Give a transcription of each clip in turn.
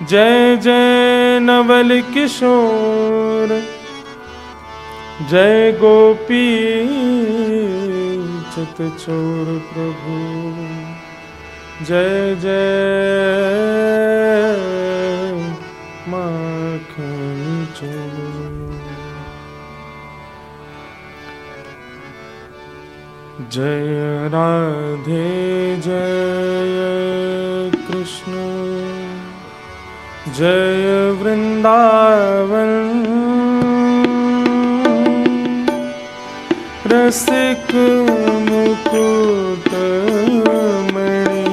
जय जय नवल किशोर, जय गोपी चितचोर प्रभु, जय जय माखन चोर। जय राधे जय कृष्ण, जय वृंदावन रसिक मुकुट मणि,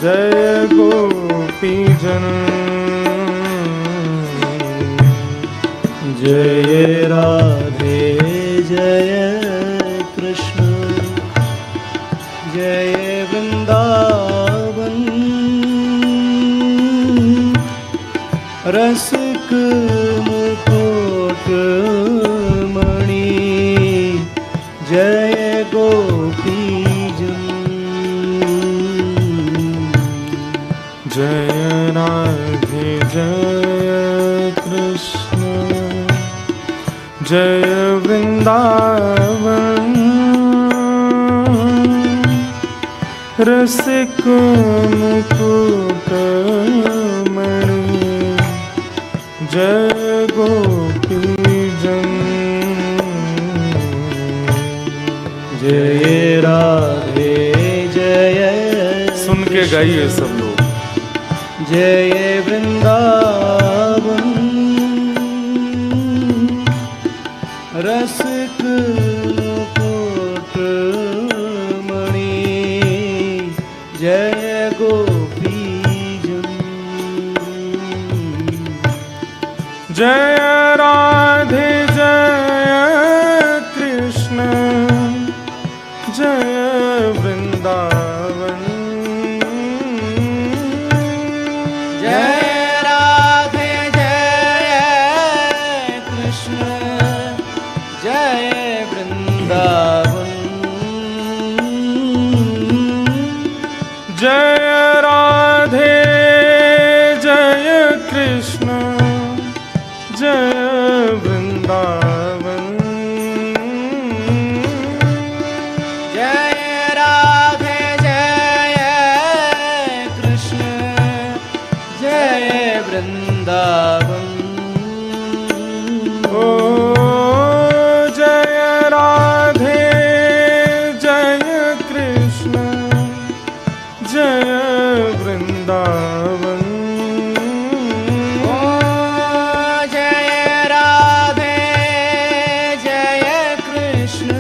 जय गोपी जन। जय राधे जय कृष्ण, जय वृंदावन रसिक मुकुट मणि, जय गोपी जन। जय राधे जय कृष्ण, जय वृंदावन रसिक मुकुट मणि, जय गोपी जन। जय राधे जय, सुन के गाइए सब लोग। जय वृंदावन रसिक मुकुट मणि, जय गोपी जन। जय राधे जय कृष्ण, जय वृंदावन, जय राधे जय कृष्ण, जय वृंदावन, जय राधे जय कृष्ण, जय वृंदावन, जय राधे जय कृष्ण, जय वृंदावन। ओ जय राधे जय कृष्ण, जय वृंदावन, ओ जय राधे जय कृष्ण,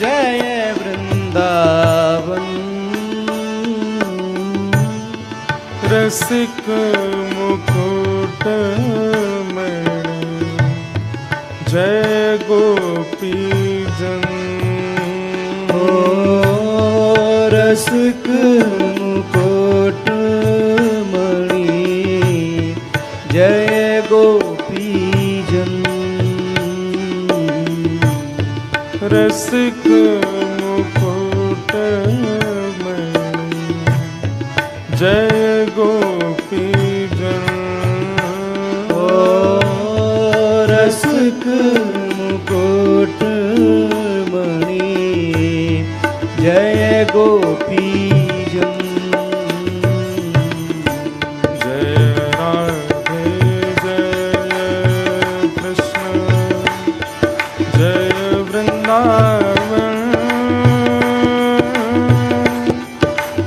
जय वृंदावन। रसिक मुकुट मणि, जय गोपी जन। ओ रसिक मुकुट मणि, जय गोपी जन। रसिक मुकुट मणि, जय गोपी जन। ओ रसिक मुकुट मणि, जय गोपी जन। जय राधे जय कृष्ण, जय वृंदावन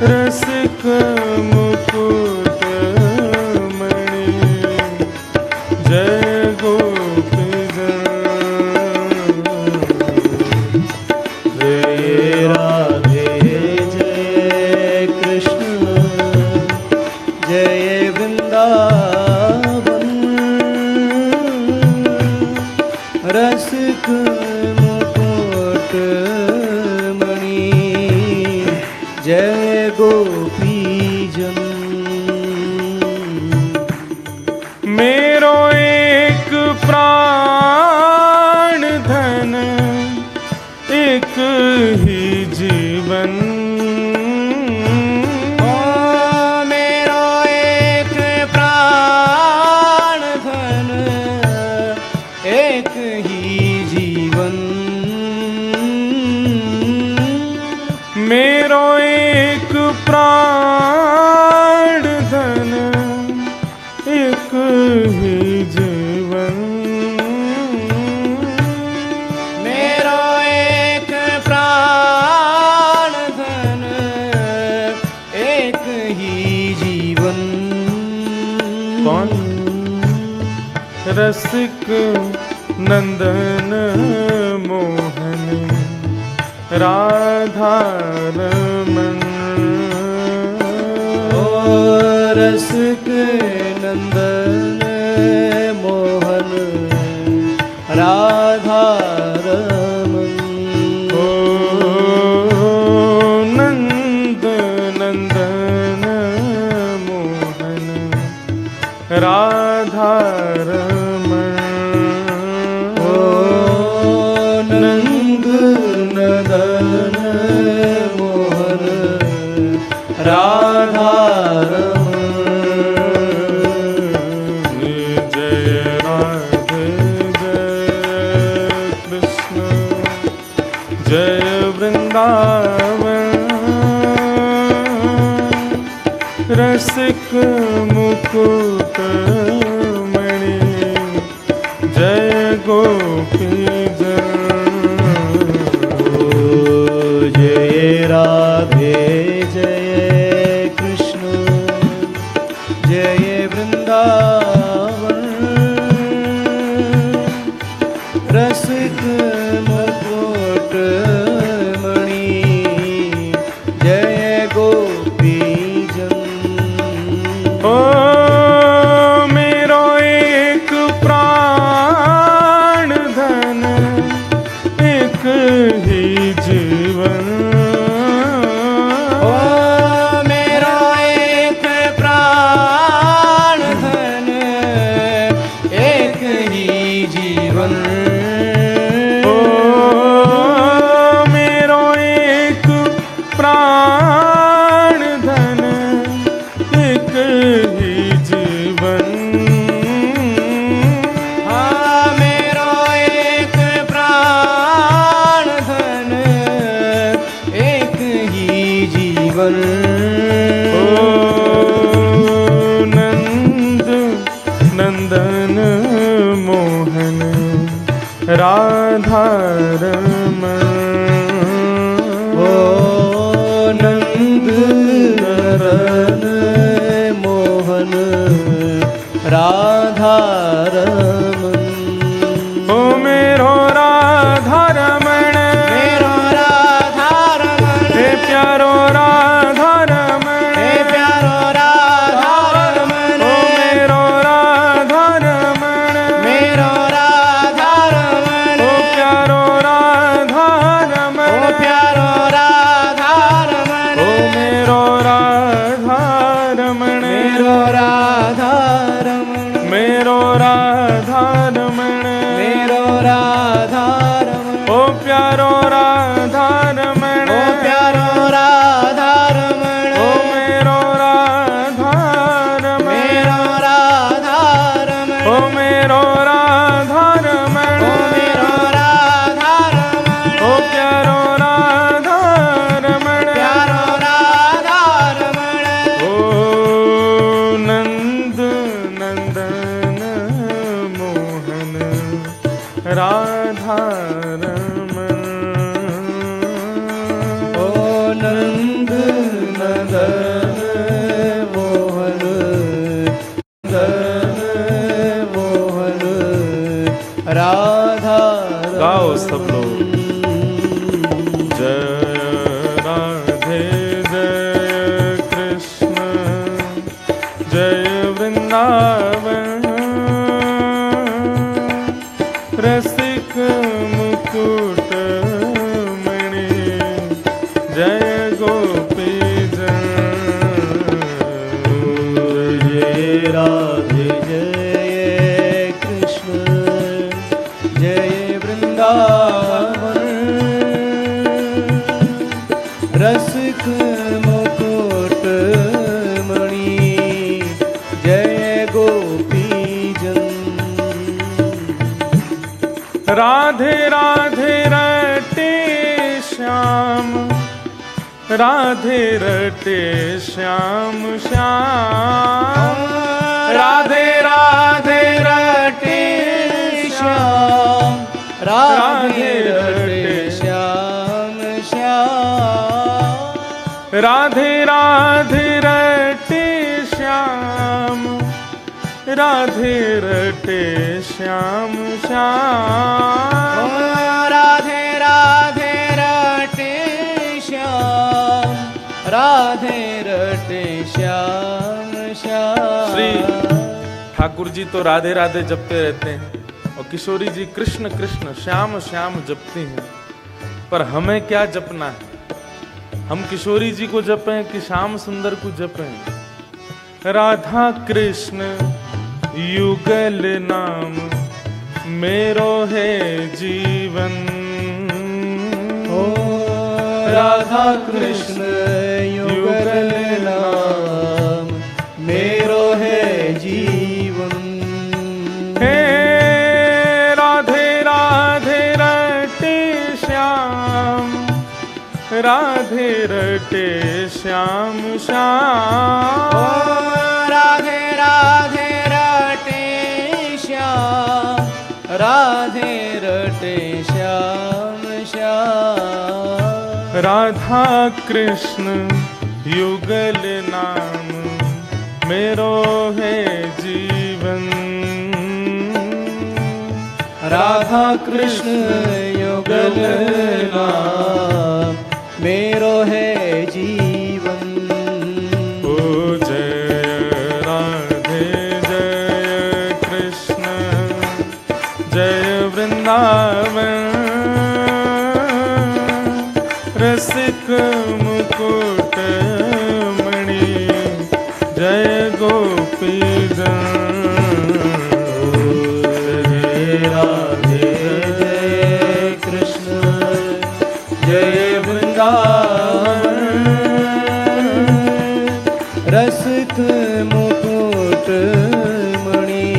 रसिक मुकुट मणि, जय गोपी जन। जय राधे जय कृष्ण, जय वृंदावन रसिक मुकुट मणि, जय गोपी जन। मेरो एक प्राण धन, एक ही जीवन, ओ मेरो जीवन। कौन? रसिक नंदन मोहन राधा रमन। रसिक नंदन मोहन राधा रमन। ओ नंद नंदन मोहन राधा रमन। ओ नंद नंदन मोहन राधा रमन। रसिक मुकुट मणि जय गोपी जन। जय राधे जय कृष्ण जय वृंदावन। रसिक मुकुट मणि जय गोपी जन। ओ मेरो एक प्राण धन एक ही जीवन। ओ मेरो एक प्राण धन एक ही जीवन। ओ मेरो एक प्राण धन एक ही जीवन। हाँ मेरो एक प्राण धन एक ही जीवन। ओ नंद नंदन मोहन राधा रमन। ओ नंद नंदन मोहन राधा रमन। ओ मेरो राधा रमन मेरो राधा रमन। हे प्यारो राधा रमन। हे प्यारो राधा रमन। ओ मेरो राधा रमन। मेरो राधा रमन। ओ प्यारो राधा रमन। ओ प्यारो राधा रमन। ओ मेरो राधा रमन। मेरो राधा रमन। मेरो राधा रमन। मेरो राधा रमन। ओ प्यारो राधा रमन। ओ प्यारो राधा रमन। ओ मेरो राधा रमन। मेरो राधा रमन। ओ मेरो राधा रमन। ओ मेरो राधा रमन। ओ प्यारो राधा रमन। प्यारो राधा रमन। ओ नंद नंदन मोहन राधा रमन। ओ नंद नंदन मोहन नंदन मोहन राधा रमन। गाओ सब लोग। जय राधे जय कृष्ण जय वृंदावन। रसिक मुकुट मणि जय गोपी जन। जय राधे जय कृष्ण जय वृंदावन। रसिक मुकुट मणि जय गोपी जन। राधे राधे रटे श्याम राधे रटे श्याम श्याम। राधे राधे रटे श्याम। राधे रटे श्याम श्याम। राधे राधे रटे राधे रटे श्याम श्याम। राधे राधे रटे श्याम, राधे रटे श्याम श्याम। श्री ठाकुर जी तो राधे राधे जपते रहते हैं और किशोरी जी कृष्ण कृष्ण श्याम श्याम जपती हैं, पर हमें क्या जपना है? हम किशोरी जी को जपें कि श्याम सुंदर को जपें? राधा कृष्ण युगल नाम मेरो है जीवन। ओ राधा कृष्ण युगल नाम मेरो है जीवन। हे राधे राधे रटे श्याम, राधे रटे श्याम श्याम। राधे राधे रटे श्याम, राधे रटे श्याम श्याम। राधा कृष्ण युगल नाम मेरो है जीवन। राधा कृष्ण युगल नाम मेरो है जीवन। ओ जय राधे जय कृष्ण जय वृंदावन। रसिक मुकुट मणि जय गोपी जन। राधे जय कृष्ण जय वृंदावन। रसिक मुकुट मणि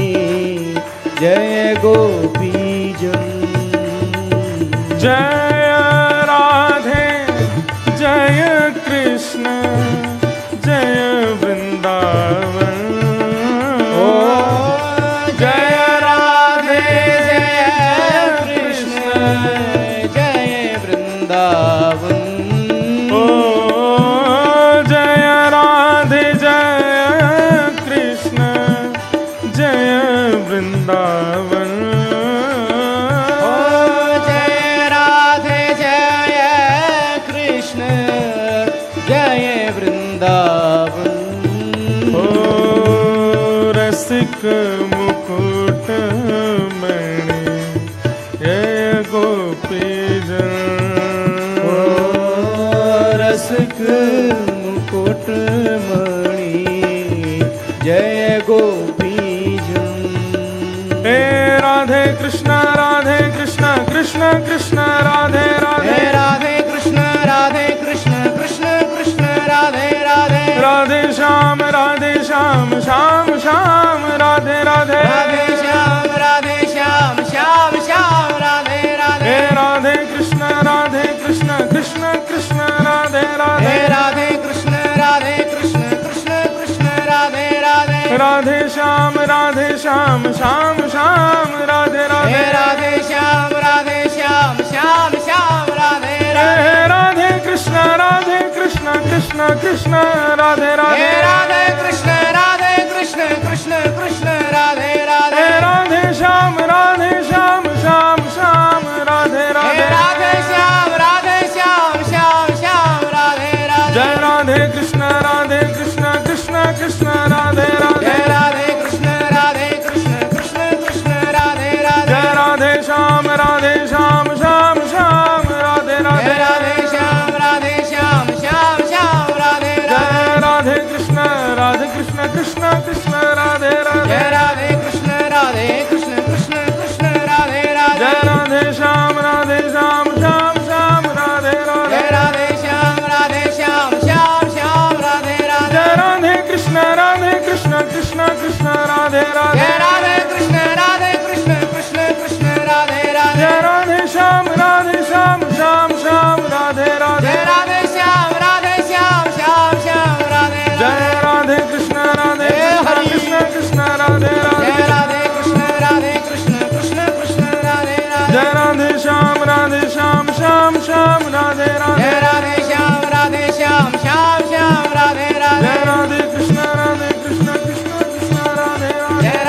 जय गोपी जन। जय राधे जय कृष्ण जय वृंदावन। ओ जय राधे जय कृष्ण जय वृंदावन। ओ जय राधे जय कृष्ण जय वृंदावन। ओ जय राधे जय कृष्ण जय वृंदावन। ओ रसिक मुकुट मणि जय गोपी जन। ओ रसिक मुकुट मणि जय गोपी जन। हे राधे कृष्ण कृष्ण कृष्ण राधे राधे। हे राधे कृष्ण कृष्ण कृष्ण राधे राधे। राधे श्याम श्याम श्याम राधे राधे। राधे श्याम श्याम श्याम राधे राधे। हे राधे कृष्ण कृष्ण कृष्ण राधे राधे। हे राधे कृष्ण कृष्ण कृष्ण राधे राधे। राधे श्याम श्याम श्याम राधे राधे। हे राधे श्याम श्याम श्याम राधे राधे। हे राधे कृष्ण कृष्ण कृष्ण राधे राधे। हे राधे कृष्ण कृष्ण कृष्ण राधे राधे। हे राधे श्याम श्याम श्याम राधे राधे। हे राधे श्याम श्याम श्याम राधे राधे। जय राधे कृष्ण कृष्ण कृष्ण राधे राधे। जय राधे कृष्ण कृष्ण कृष्ण राधे राधे। जय राधे श्याम श्याम श्याम राधे राधे। जय राधे श्याम श्याम श्याम राधे राधे। जय राधे कृष्ण कृष्ण कृष्ण राधे राधे। जय राधे कृष्ण कृष्ण कृष्ण राधे राधे। जय राधे श्याम श्याम श्याम राधे राधे। जय राधे श्याम श्याम श्याम राधे राधे। जय राधे कृष्ण कृष्ण कृष्ण राधे राधे। जय राधे कृष्ण कृष्ण कृष्ण राधे राधे। जय राधे श्याम श्याम श्याम राधे राधे। जय राधे श्याम श्याम श्याम राधे राधे। जय राधे कृष्ण कृष्ण कृष्ण राधे राधे। जय राधे कृष्ण कृष्ण कृष्ण राधे राधे। जय राधे श्याम श्याम श्याम राधे राधे। जय राधे श्याम श्याम श्याम राधे राधे। जय राधे कृष्ण कृष्ण कृष्ण राधे राधे। जय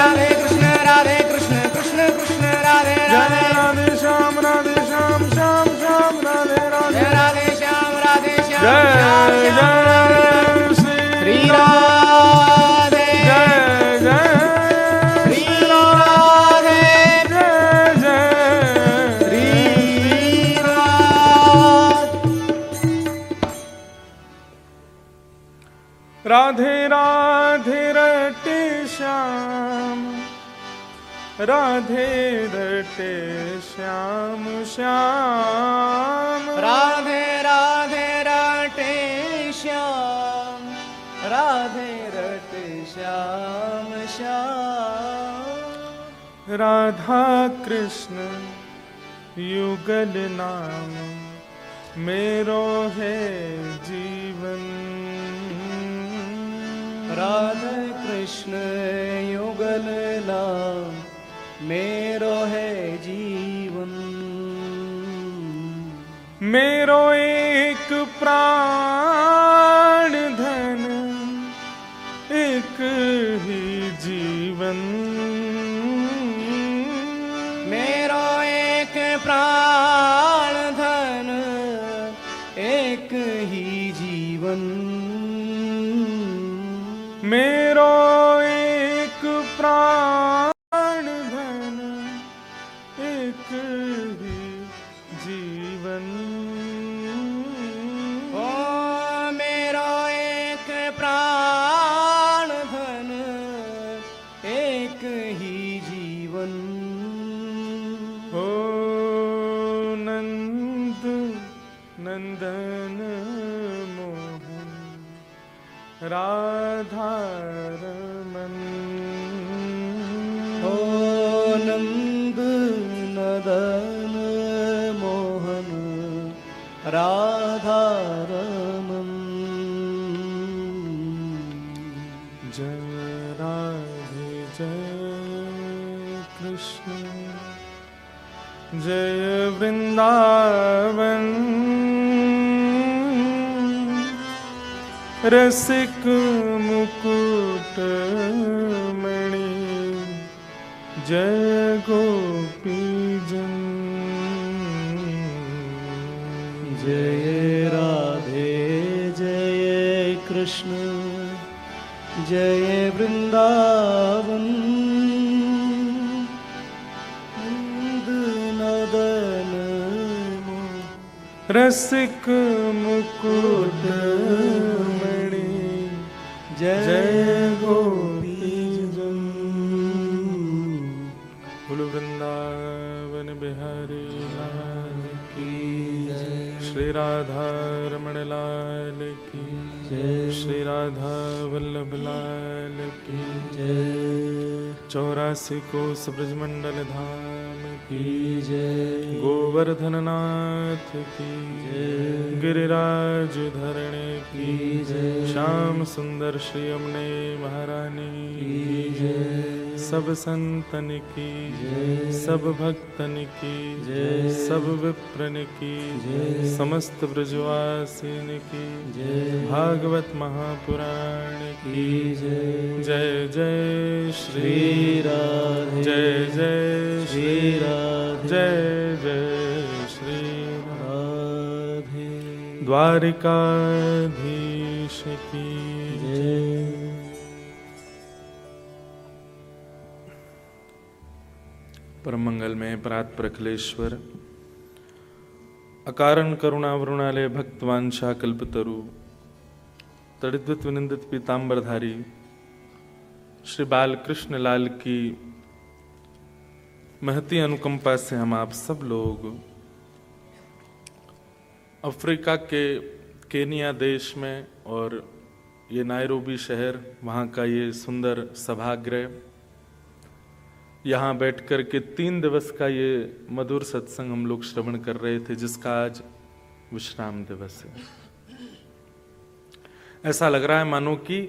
जय श्री राधे जय जय श्री राधे जय जय श्री राधे राधे राधे रटे श्याम राधे रटे श्याम श्याम राधे राधे रटे श्याम राधे रटे श्याम श्याम राधा कृष्ण युगल नाम मेरो है जीवन राधे कृष्ण युगल नाम मेरो है जीवन मेरो एक प्राण धन एक ही जीवन मेरो एक प्राण धन एक ही जीवन मेरो एक प्राण धन एक ही जीवन ओ मेरो एक प्राण धन एक ही जीवन हो नंद नंदन मोहन राधा रमन ओ नंद नदन मोहन राधा रमन जय राधे जय कृष्ण जय वृंदावन रसिक मुकुट मणि जय गोपी जन जय राधे जय कृष्ण जय वृंदावन नंद नदन रसिक मुकुट मणि जय गोपी जन बोलो वृंदावन बिहारी लाल की श्री राधा रमण लाल की श्री राधा वल्लभ लाल की 84 कोस ब्रजमंडल धाम की जय गोवर्धन नाथ की गिरिराज धरणे की श्याम सुंदर श्री यमुने महारानी की सब संतन की सब भक्तन की सब विप्रन की समस्त ब्रजवासिन की भागवत महापुराण की जय जय श्री राधे जय जय श्री राधे जय जय श्री राधे द्वारिकाधीश की जय परम मंगल में परात्पर अखिलेश्वर अकारण करुणा वरुणालय भक्तवांशा कल्पतरु तड़िद्वत विनिंदित पीतांबरधारी श्री बालकृष्ण लाल की महती अनुकंपा से हम आप सब लोग अफ्रीका के केनिया देश में और ये नायरोबी शहर वहाँ का ये सुंदर सभागृह यहाँ बैठकर के 3 दिवस का ये मधुर सत्संग हम लोग श्रवण कर रहे थे, जिसका आज विश्राम दिवस है। ऐसा लग रहा है मानो कि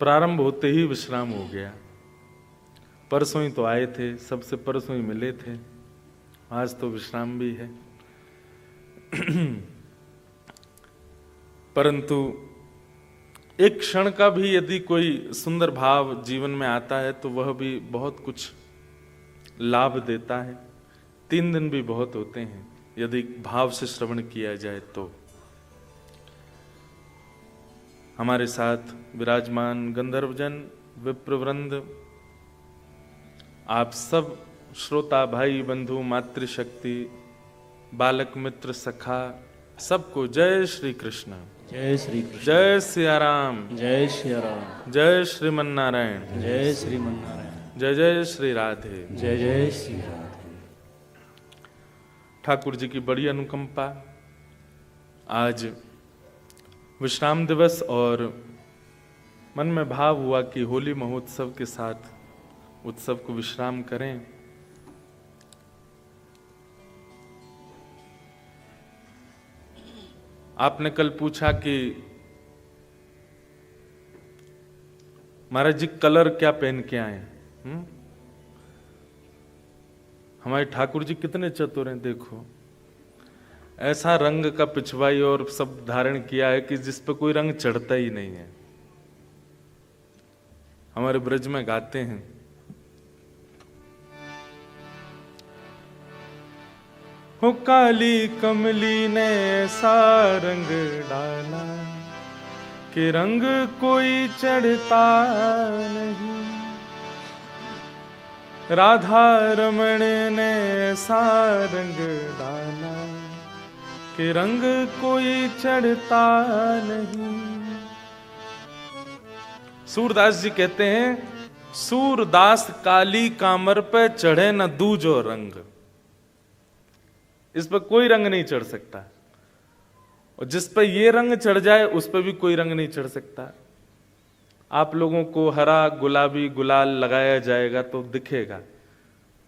प्रारंभ होते ही विश्राम हो गया। परसों ही तो आए थे, सबसे परसों ही मिले थे, आज तो विश्राम भी है। परंतु एक क्षण का भी यदि कोई सुंदर भाव जीवन में आता है तो वह भी बहुत कुछ लाभ देता है। 3 दिन भी बहुत होते हैं यदि भाव से श्रवण किया जाए तो। हमारे साथ विराजमान गंधर्वजन, विप्रवृंद, आप सब श्रोता भाई बंधु, मातृशक्ति, बालक मित्र, सखा, सबको जय श्री कृष्ण। जय श्री कृष्ण। जय सिया राम। जय श्री राम। जय श्रीमन नारायण। जय श्रीमन नारायण। जय जय श्री राधे। जय जय श्री राधे। ठाकुर जी की बड़ी अनुकंपा। आज विश्राम दिवस और मन में भाव हुआ कि होली महोत्सव के साथ उत्सव को विश्राम करें। आपने कल पूछा कि महाराज जी कलर क्या पहन के आए? हमारे ठाकुर जी कितने चतुर हैं। देखो, ऐसा रंग का पिछवाई और सब धारण किया है कि जिस पे कोई रंग चढ़ता ही नहीं है। हमारे ब्रज में गाते हैं, हो काली कमली ने ऐसा रंग डाला कि रंग कोई चढ़ता नहीं। राधा रमण ने ऐसा रंग डाला कि रंग कोई चढ़ता नहीं। सूरदास जी कहते हैं, सूरदास काली कामर पे चढ़े न दूजो रंग। इस पर कोई रंग नहीं चढ़ सकता, और जिस पर ये रंग चढ़ जाए उस पर भी कोई रंग नहीं चढ़ सकता। आप लोगों को हरा गुलाबी गुलाल लगाया जाएगा तो दिखेगा,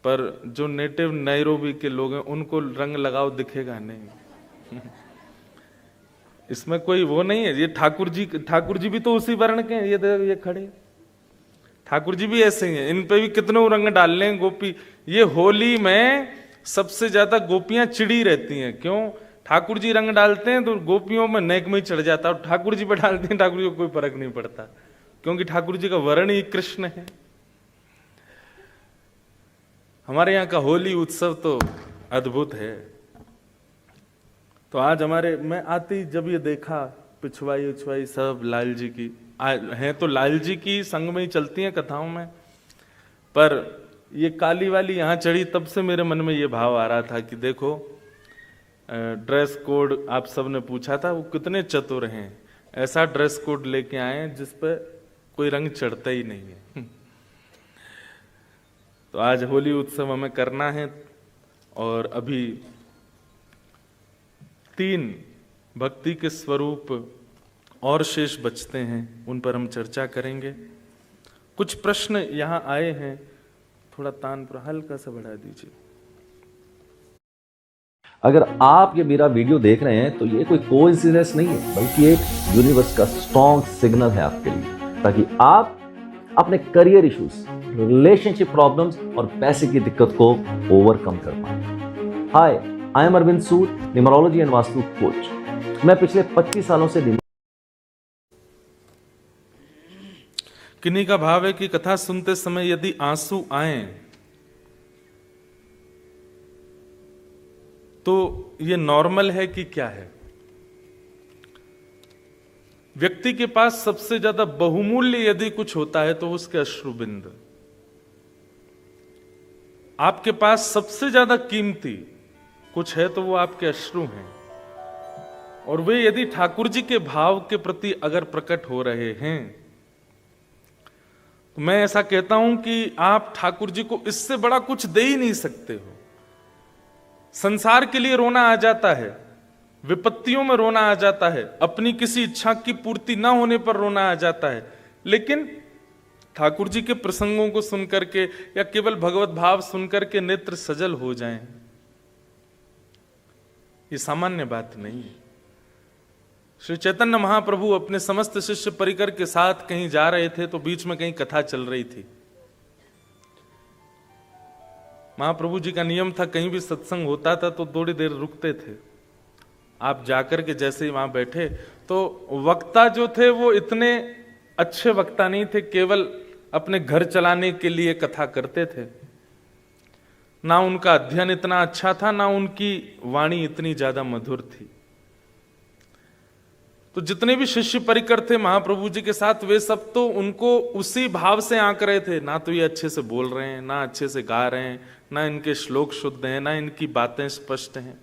पर जो नेटिव नैरोबी के लोग हैं उनको रंग लगाओ दिखेगा नहीं। इसमें कोई वो नहीं है। ये ठाकुर जी भी तो उसी वर्ण के हैं। ये खड़े ठाकुर जी भी ऐसे ही हैं। इन पे भी कितनों रंग डाल लें गोपी। ये होली में सबसे ज्यादा गोपियां चिड़ी रहती हैं। क्यों? ठाकुर जी रंग डालते हैं तो गोपियों में नेक में ही चढ़ जाता है, और ठाकुर जी पे डालते हैं ठाकुर जी को कोई फर्क नहीं पड़ता, क्योंकि ठाकुर जी का वर्ण ही कृष्ण है। हमारे यहाँ का होली उत्सव तो अद्भुत है। तो आज मैं आते ही जब ये देखा पिछवाई उछवाई सब लाल जी की है, तो लाल जी की संग में ही चलती हैं कथाओं में, पर ये काली वाली यहाँ चढ़ी तब से मेरे मन में ये भाव आ रहा था कि देखो, ड्रेस कोड आप सब ने पूछा था, वो कितने चतुर हैं। ऐसा ड्रेस कोड लेके आए जिस पर कोई रंग चढ़ता ही नहीं है। तो आज होली उत्सव हमें करना है, और अभी 3 भक्ति के स्वरूप और शेष बचते हैं, उन पर हम चर्चा करेंगे। कुछ प्रश्न यहाँ आए हैं, थोड़ा तान पर हल्का सा बढ़ा दीजिए। अगर आप ये मेरा वीडियो देख रहे हैं तो ये कोई कोइंसिडेंस नहीं है, बल्कि एक यूनिवर्स का स्ट्रॉन्ग सिग्नल है आपके लिए, ताकि आप अपने करियर इश्यूज, रिलेशनशिप प्रॉब्लम्स और पैसे की दिक्कत को ओवरकम कर पाए। Hi, I am Arvind Sood, numerology and vastu coach. मैं पिछले 25 सालों से किन्हीं का भाव है कि कथा सुनते समय यदि आंसू आए तो ये नॉर्मल है कि क्या है? व्यक्ति के पास सबसे ज्यादा बहुमूल्य यदि कुछ होता है तो उसके अश्रुबिंद। आपके पास सबसे ज्यादा कीमती कुछ है तो वो आपके अश्रु हैं, और वे यदि ठाकुर जी के भाव के प्रति अगर प्रकट हो रहे हैं तो मैं ऐसा कहता हूं कि आप ठाकुर जी को इससे बड़ा कुछ दे ही नहीं सकते हो। संसार के लिए रोना आ जाता है, विपत्तियों में रोना आ जाता है, अपनी किसी इच्छा की पूर्ति ना होने पर रोना आ जाता है, लेकिन ठाकुर जी के प्रसंगों को सुनकर के या केवल भगवत भाव सुनकर के नेत्र सजल हो जाएं, ये सामान्य बात नहीं है। श्री चैतन्य महाप्रभु अपने समस्त शिष्य परिकर के साथ कहीं जा रहे थे तो बीच में कहीं कथा चल रही थी। महाप्रभु जी का नियम था, कहीं भी सत्संग होता था तो थोड़ी देर रुकते थे। आप जाकर के जैसे ही वहां बैठे तो वक्ता जो थे वो इतने अच्छे वक्ता नहीं थे, केवल अपने घर चलाने के लिए कथा करते थे। ना उनका अध्ययन इतना अच्छा था, ना उनकी वाणी इतनी ज्यादा मधुर थी। तो जितने भी शिष्य परिकर थे महाप्रभु जी के साथ, वे सब तो उनको उसी भाव से आंक रहे थे। ना तो ये अच्छे से बोल रहे हैं, ना अच्छे से गा रहे हैं, ना इनके श्लोक शुद्ध हैं, ना इनकी बातें स्पष्ट हैं,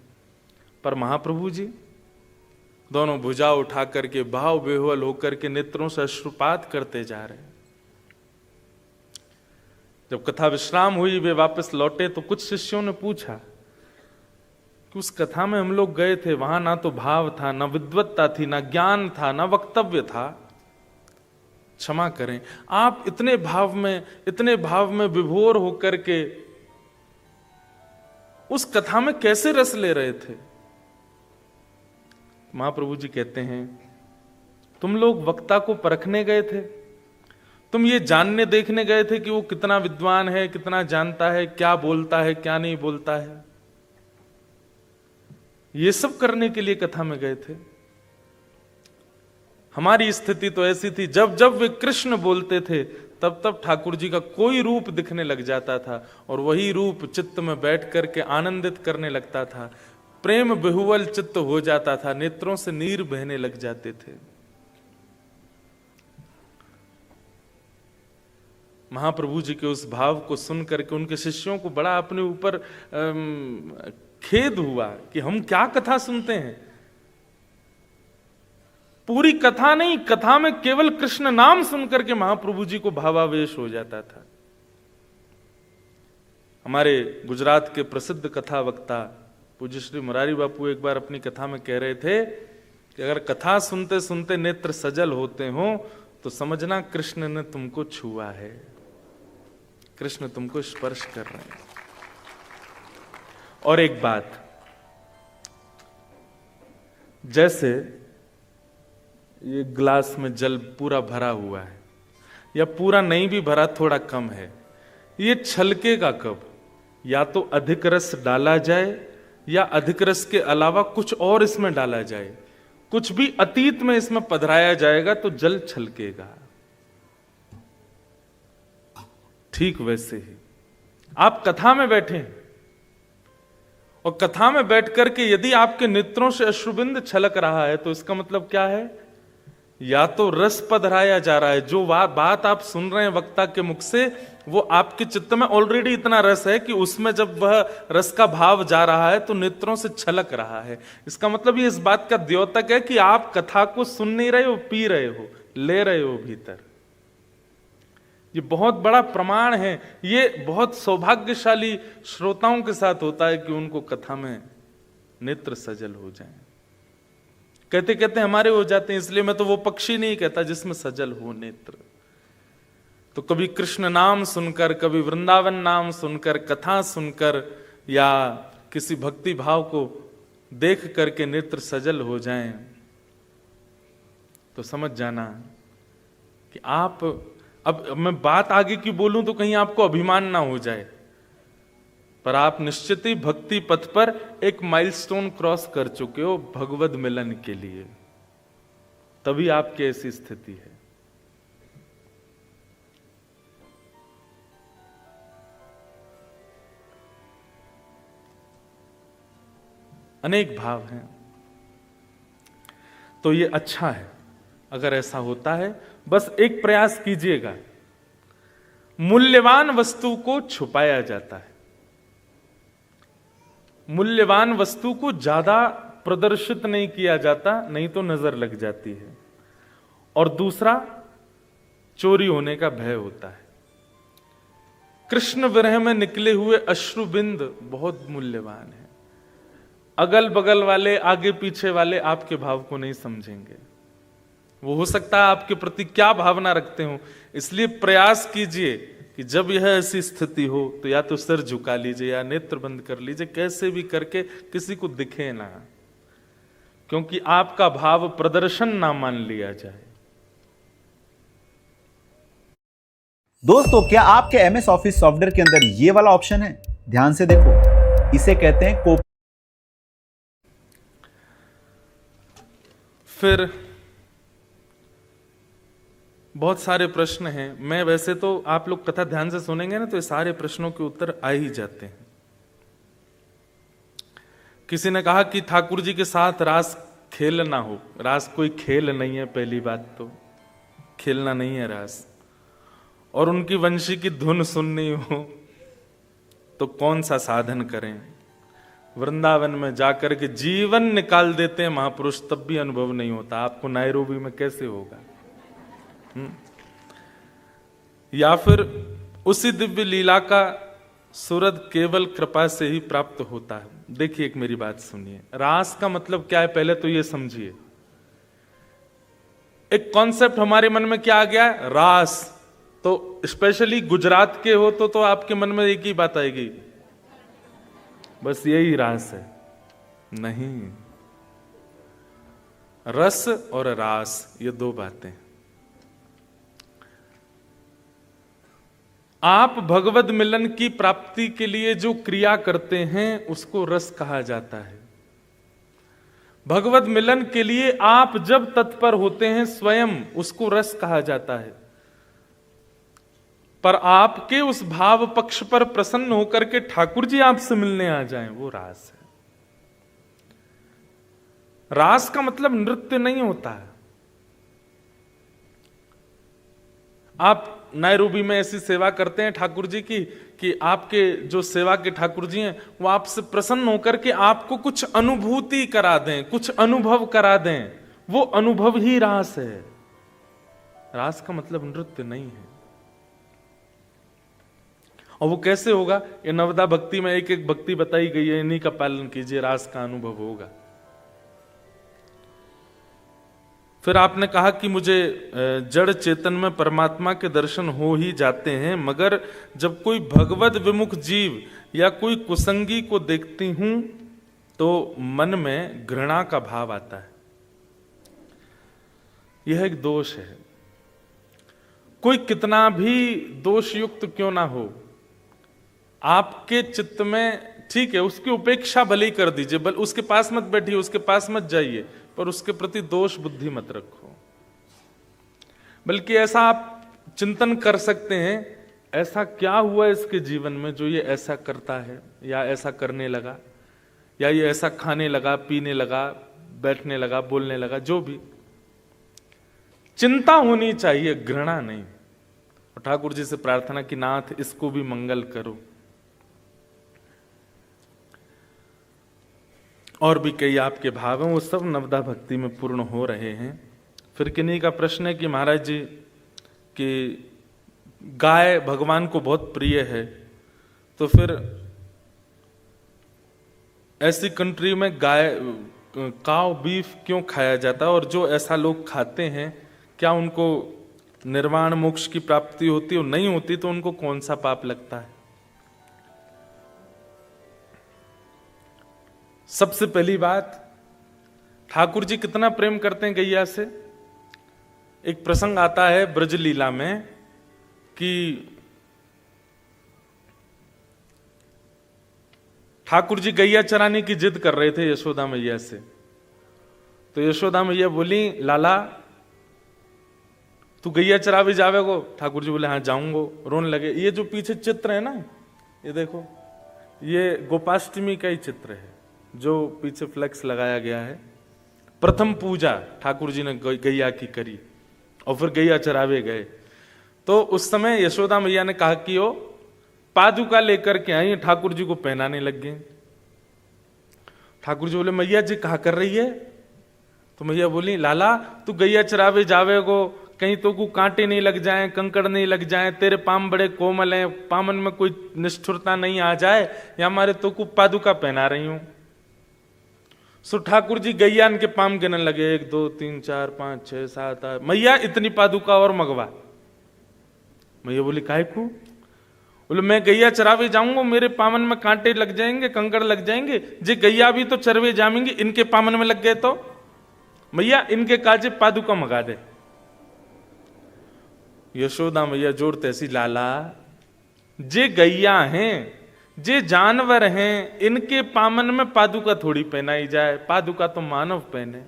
पर महाप्रभु जी दोनों भुजा उठा करके भाव बेहुल होकर के नेत्रों से अश्रुपात करते जा रहे हैं। जब कथा विश्राम हुई, वे वापस लौटे, तो कुछ शिष्यों ने पूछा कि उस कथा में हम लोग गए थे, वहां ना तो भाव था, ना विद्वत्ता थी, ना ज्ञान था, ना वक्तव्य था। क्षमा करें, आप इतने भाव में विभोर होकर के उस कथा में कैसे रस ले रहे थे? महाप्रभु जी कहते हैं, तुम लोग वक्ता को परखने गए थे, तुम ये जानने देखने गए थे कि वो कितना विद्वान है, कितना जानता है, क्या बोलता है, क्या नहीं बोलता है। ये सब करने के लिए कथा में गए थे। हमारी स्थिति तो ऐसी थी, जब जब वे कृष्ण बोलते थे तब तब ठाकुर जी का कोई रूप दिखने लग जाता था, और वही रूप चित्त में बैठ करके आनंदित करने लगता था। प्रेम बेहुवल चित्त हो जाता था, नेत्रों से नीर बहने लग जाते थे। महाप्रभु जी के उस भाव को सुन करके उनके शिष्यों को बड़ा अपने ऊपर खेद हुआ कि हम क्या कथा सुनते हैं। पूरी कथा नहीं, कथा में केवल कृष्ण नाम सुनकर के महाप्रभु जी को भावावेश हो जाता था। हमारे गुजरात के प्रसिद्ध कथा वक्ता पूज्य श्री मुरारी बापू एक बार अपनी कथा में कह रहे थे कि अगर कथा सुनते सुनते नेत्र सजल होते हो तो समझना कृष्ण ने तुमको छुआ है, कृष्ण तुमको स्पर्श कर रहे हैं। और एक बात, जैसे ये ग्लास में जल पूरा भरा हुआ है, या पूरा नहीं भी भरा, थोड़ा कम है, ये छलकेगा कब? या तो अधिक रस डाला जाए, या अधिक रस के अलावा कुछ और इसमें डाला जाए। कुछ भी अतीत में इसमें पधराया जाएगा तो जल छलकेगा। ठीक वैसे ही आप कथा में बैठे और कथा में बैठ करके यदि आपके नेत्रों से अश्रुबिंद छलक रहा है तो इसका मतलब क्या है? या तो रस पधराया जा रहा है, जो बात आप सुन रहे हैं वक्ता के मुख से, वो आपके चित्त में ऑलरेडी इतना रस है कि उसमें जब वह रस का भाव जा रहा है तो नेत्रों से छलक रहा है। इसका मतलब ये इस बात का द्योतक है कि आप कथा को सुन नहीं रहे हो, पी रहे हो, ले रहे हो भीतर। ये बहुत बड़ा प्रमाण है। ये बहुत सौभाग्यशाली श्रोताओं के साथ होता है कि उनको कथा में नेत्र सजल हो जाए। कहते कहते हमारे हो जाते हैं, इसलिए मैं तो वो पक्षी नहीं कहता जिसमें सजल हो नेत्र। तो कभी कृष्ण नाम सुनकर, कभी वृंदावन नाम सुनकर, कथा सुनकर, या किसी भक्ति भाव को देख करके नेत्र सजल हो जाएं, तो समझ जाना कि आप, अब मैं बात आगे की बोलूं तो कहीं आपको अभिमान ना हो जाए, पर आप निश्चित ही भक्ति पथ पर एक माइलस्टोन क्रॉस कर चुके हो भगवद मिलन के लिए, तभी आपकी ऐसी स्थिति है। अनेक भाव हैं, तो ये अच्छा है अगर ऐसा होता है। बस एक प्रयास कीजिएगा, मूल्यवान वस्तु को छुपाया जाता है, मूल्यवान वस्तु को ज्यादा प्रदर्शित नहीं किया जाता, नहीं तो नजर लग जाती है। और दूसरा, चोरी होने का भय होता है। कृष्ण विरह में निकले हुए अश्रुबिंद बहुत मूल्यवान है। अगल बगल वाले, आगे पीछे वाले आपके भाव को नहीं समझेंगे। वो हो सकता है आपके प्रति क्या भावना रखते हो। इसलिए प्रयास कीजिए कि जब यह ऐसी स्थिति हो तो या तो सिर झुका लीजिए या नेत्र बंद कर लीजिए, कैसे भी करके किसी को दिखे ना, क्योंकि आपका भाव प्रदर्शन ना मान लिया जाए। दोस्तों, क्या आपके एमएस ऑफिस सॉफ्टवेयर के अंदर ये वाला ऑप्शन है? ध्यान से देखो, इसे कहते हैं को। फिर बहुत सारे प्रश्न हैं। मैं वैसे तो, आप लोग कथा ध्यान से सुनेंगे ना तो ये सारे प्रश्नों के उत्तर आ ही जाते हैं। किसी ने कहा कि ठाकुर जी के साथ रास खेल ना हो। रास कोई खेल नहीं है, पहली बात तो खेलना नहीं है रास। और उनकी वंशी की धुन सुननी हो तो कौन सा साधन करें। वृंदावन में जाकर के जीवन निकाल देते हैं महापुरुष, तब भी अनुभव नहीं होता। आपको नायरोबी में कैसे होगा? या फिर उसी दिव्य लीला का सुरद केवल कृपा से ही प्राप्त होता है। देखिए, एक मेरी बात सुनिए, रास का मतलब क्या है पहले तो ये समझिए। एक कॉन्सेप्ट हमारे मन में क्या आ गया है? रास। तो स्पेशली गुजरात के हो तो आपके मन में एक ही बात आएगी, बस यही रास है। नहीं, रस और रास ये दो बातें। आप भगवद मिलन की प्राप्ति के लिए जो क्रिया करते हैं उसको रस कहा जाता है। भगवद मिलन के लिए आप जब तत्पर होते हैं स्वयं, उसको रस कहा जाता है। पर आपके उस भाव पक्ष पर प्रसन्न होकर के ठाकुर जी आपसे मिलने आ जाएं, वो रास है। रास का मतलब नृत्य नहीं होता है। आप नायरोबी में ऐसी सेवा करते हैं ठाकुर जी की कि आपके जो सेवा के ठाकुर जी हैं वो आपसे प्रसन्न होकर के आपको कुछ अनुभूति करा दें, कुछ अनुभव करा दें। वो अनुभव ही रास है। रास का मतलब नृत्य नहीं है। और वो कैसे होगा? ये नवदा भक्ति में एक एक भक्ति बताई गई है, इन्हीं का पालन कीजिए, रास का अनुभव होगा। फिर आपने कहा कि मुझे जड़ चेतन में परमात्मा के दर्शन हो ही जाते हैं, मगर जब कोई भगवद विमुख जीव या कोई कुसंगी को देखती हूं तो मन में घृणा का भाव आता है। यह एक दोष है। कोई कितना भी दोषयुक्त क्यों ना हो, आपके चित्त में ठीक है, उसकी उपेक्षा भले ही कर दीजिए, बल उसके पास मत बैठिए, उसके पास मत जाइए, पर उसके प्रति दोष बुद्धि मत रखो। बल्कि ऐसा आप चिंतन कर सकते हैं, ऐसा क्या हुआ इसके जीवन में जो ये ऐसा करता है, या ऐसा करने लगा, या ये ऐसा खाने लगा, पीने लगा, बैठने लगा, बोलने लगा, जो भी। चिंता होनी चाहिए, घृणा नहीं। और ठाकुर जी से प्रार्थना कि नाथ इसको भी मंगल करो। और भी कई आपके भाव हैं, वो सब नवदा भक्ति में पूर्ण हो रहे हैं। फिर किन्हीं का प्रश्न है कि महाराज जी कि गाय भगवान को बहुत प्रिय है, तो फिर ऐसी कंट्री में गाय काव बीफ क्यों खाया जाता है? और जो ऐसा लोग खाते हैं, क्या उनको निर्वाण मोक्ष की प्राप्ति होती है? नहीं होती तो उनको कौन सा पाप लगता है? सबसे पहली बात, ठाकुर जी कितना प्रेम करते हैं गैया से। एक प्रसंग आता है ब्रज लीला में कि ठाकुर जी गैया चराने की जिद कर रहे थे यशोदा मैया से। तो यशोदा मैया बोली, लाला तू गैया चरावे जावेगो? ठाकुर जी बोले हाँ जाऊंगो। रोने लगे। ये जो पीछे चित्र है ना, ये देखो, ये गोपाष्टमी का ही चित्र है जो पीछे फ्लेक्स लगाया गया है। प्रथम पूजा ठाकुर जी ने गैया की करी और फिर गैया चरावे गए। तो उस समय यशोदा मैया ने कहा कि वो पादुका लेकर के आई, ठाकुर जी को पहनाने लग गए। ठाकुर जी बोले मैया जी कहा कर रही है? तो मैया बोली, लाला तू गैया चरावे जावेगो, कहीं तो को कांटे नहीं लग जाएं, कंकड़ नहीं लग जाएं, तेरे पाम बड़े कोमल हैं, पामन में कोई निष्ठुरता नहीं आ जाए, या हमारे तो को पादुका पहना रही हूं। सो ठाकुर जी गैया के पाम गिनने लगे, 1 2 3 4 5 6 7 8। मैया इतनी पादुका और मंगवा। मैया बोली काहे को? बोले मैं गैया चरावे जाऊंगा, मेरे पामन में कांटे लग जाएंगे, कंकड़ लग जाएंगे, जे गैया भी तो चरवे जामेंगे, इनके पामन में लग गए तो मैया इनके काजे पादुका मंगा दे। यशोदा मैया जोड़ते ऐसी, लाला जे गैया हैं, जे जानवर हैं, इनके पामन में पादुका थोड़ी पहनाई जाए, पादुका तो मानव पहने।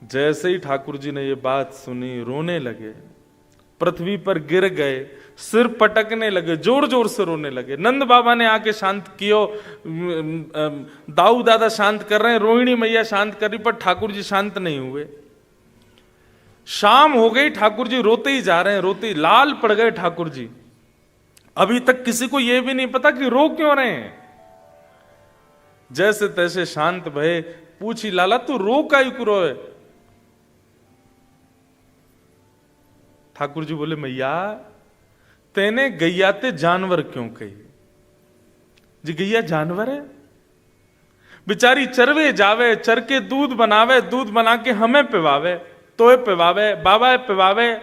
जैसे ही ठाकुर जी ने ये बात सुनी रोने लगे। पृथ्वी पर गिर गए, सिर पटकने लगे, जोर जोर से रोने लगे। नंद बाबा ने आके शांत कियो, दाऊ दादा शांत कर रहे हैं, रोहिणी मैया शांत कर रही, पर ठाकुर जी शांत नहीं हुए। शाम हो गई, ठाकुर जी रोते ही जा रहे हैं, रोते ही लाल पड़ गए ठाकुर जी। अभी तक किसी को यह भी नहीं पता कि रो क्यों रहे हैं। जैसे तैसे शांत भये, पूछी लाला तू रो काई को रोए? ठाकुर जी बोले मैया तेने गैया ते जानवर क्यों कही? जी गैया जानवर है, बेचारी चरवे जावे, चर के दूध बनावे, दूध बना के हमें पिवावे, तोए पिवावे, बाबा पिवावे,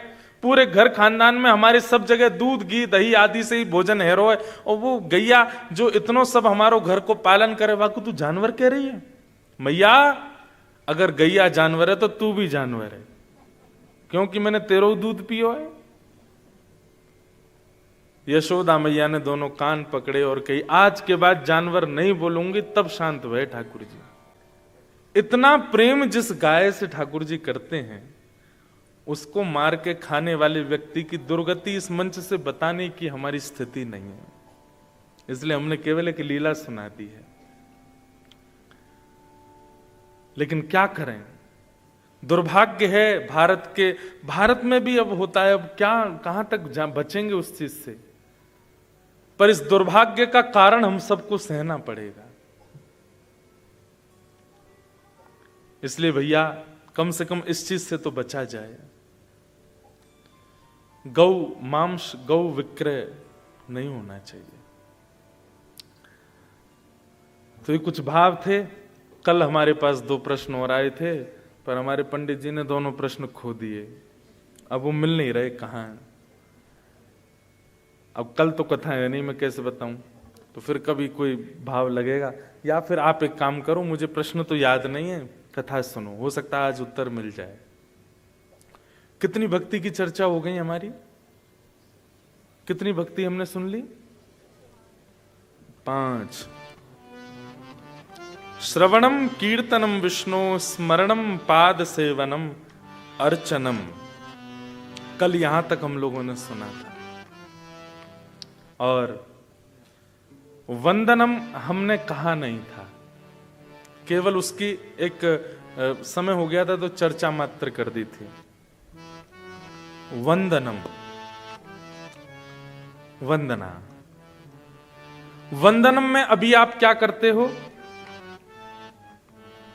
पूरे घर खानदान में हमारे सब जगह दूध घी दही आदि से ही भोजन हेरो है। और वो गैया जो इतनो सब हमारो घर को पालन करे, वाकू तू जानवर कह रही है? मैया अगर गैया जानवर है तो तू भी जानवर है, क्योंकि मैंने तेरो दूध पियो है। यशोदा मैया ने दोनों कान पकड़े और कही आज के बाद जानवर नहीं बोलूंगी। तब शांत हुए ठाकुर जी। इतना प्रेम जिस गाय से ठाकुर जी करते हैं, उसको मार के खाने वाले व्यक्ति की दुर्गति इस मंच से बताने की हमारी स्थिति नहीं है, इसलिए हमने केवल एक लीला सुना दी है। लेकिन क्या करें, दुर्भाग्य है भारत में भी अब होता है। अब क्या कहां तक बचेंगे उस चीज से? पर इस दुर्भाग्य का कारण हम सबको सहना पड़ेगा। इसलिए भैया कम से कम इस चीज से तो बचा जाए। गौ मांस गौ विक्रय नहीं होना चाहिए। तो ये कुछ भाव थे। कल हमारे पास 2 प्रश्न और आए थे, पर हमारे पंडित जी ने दोनों प्रश्न खो दिए। अब वो मिल नहीं रहे कहां हैं। अब कल तो कथा है नहीं, मैं कैसे बताऊं? तो फिर कभी कोई भाव लगेगा। या फिर आप एक काम करो, मुझे प्रश्न तो याद नहीं है, कथा सुनो, हो सकता है आज उत्तर मिल जाए। कितनी भक्ति की चर्चा हो गई हमारी? कितनी भक्ति हमने सुन ली? 5। श्रवणम कीर्तनम विष्णु स्मरणम पाद सेवनम अर्चनम। कल यहां तक हम लोगों ने सुना था। और वंदनम हमने कहा नहीं था, केवल उसकी एक समय हो गया था तो चर्चा मात्र कर दी थी। वंदनम, वंदना, वंदनम में अभी आप क्या करते हो?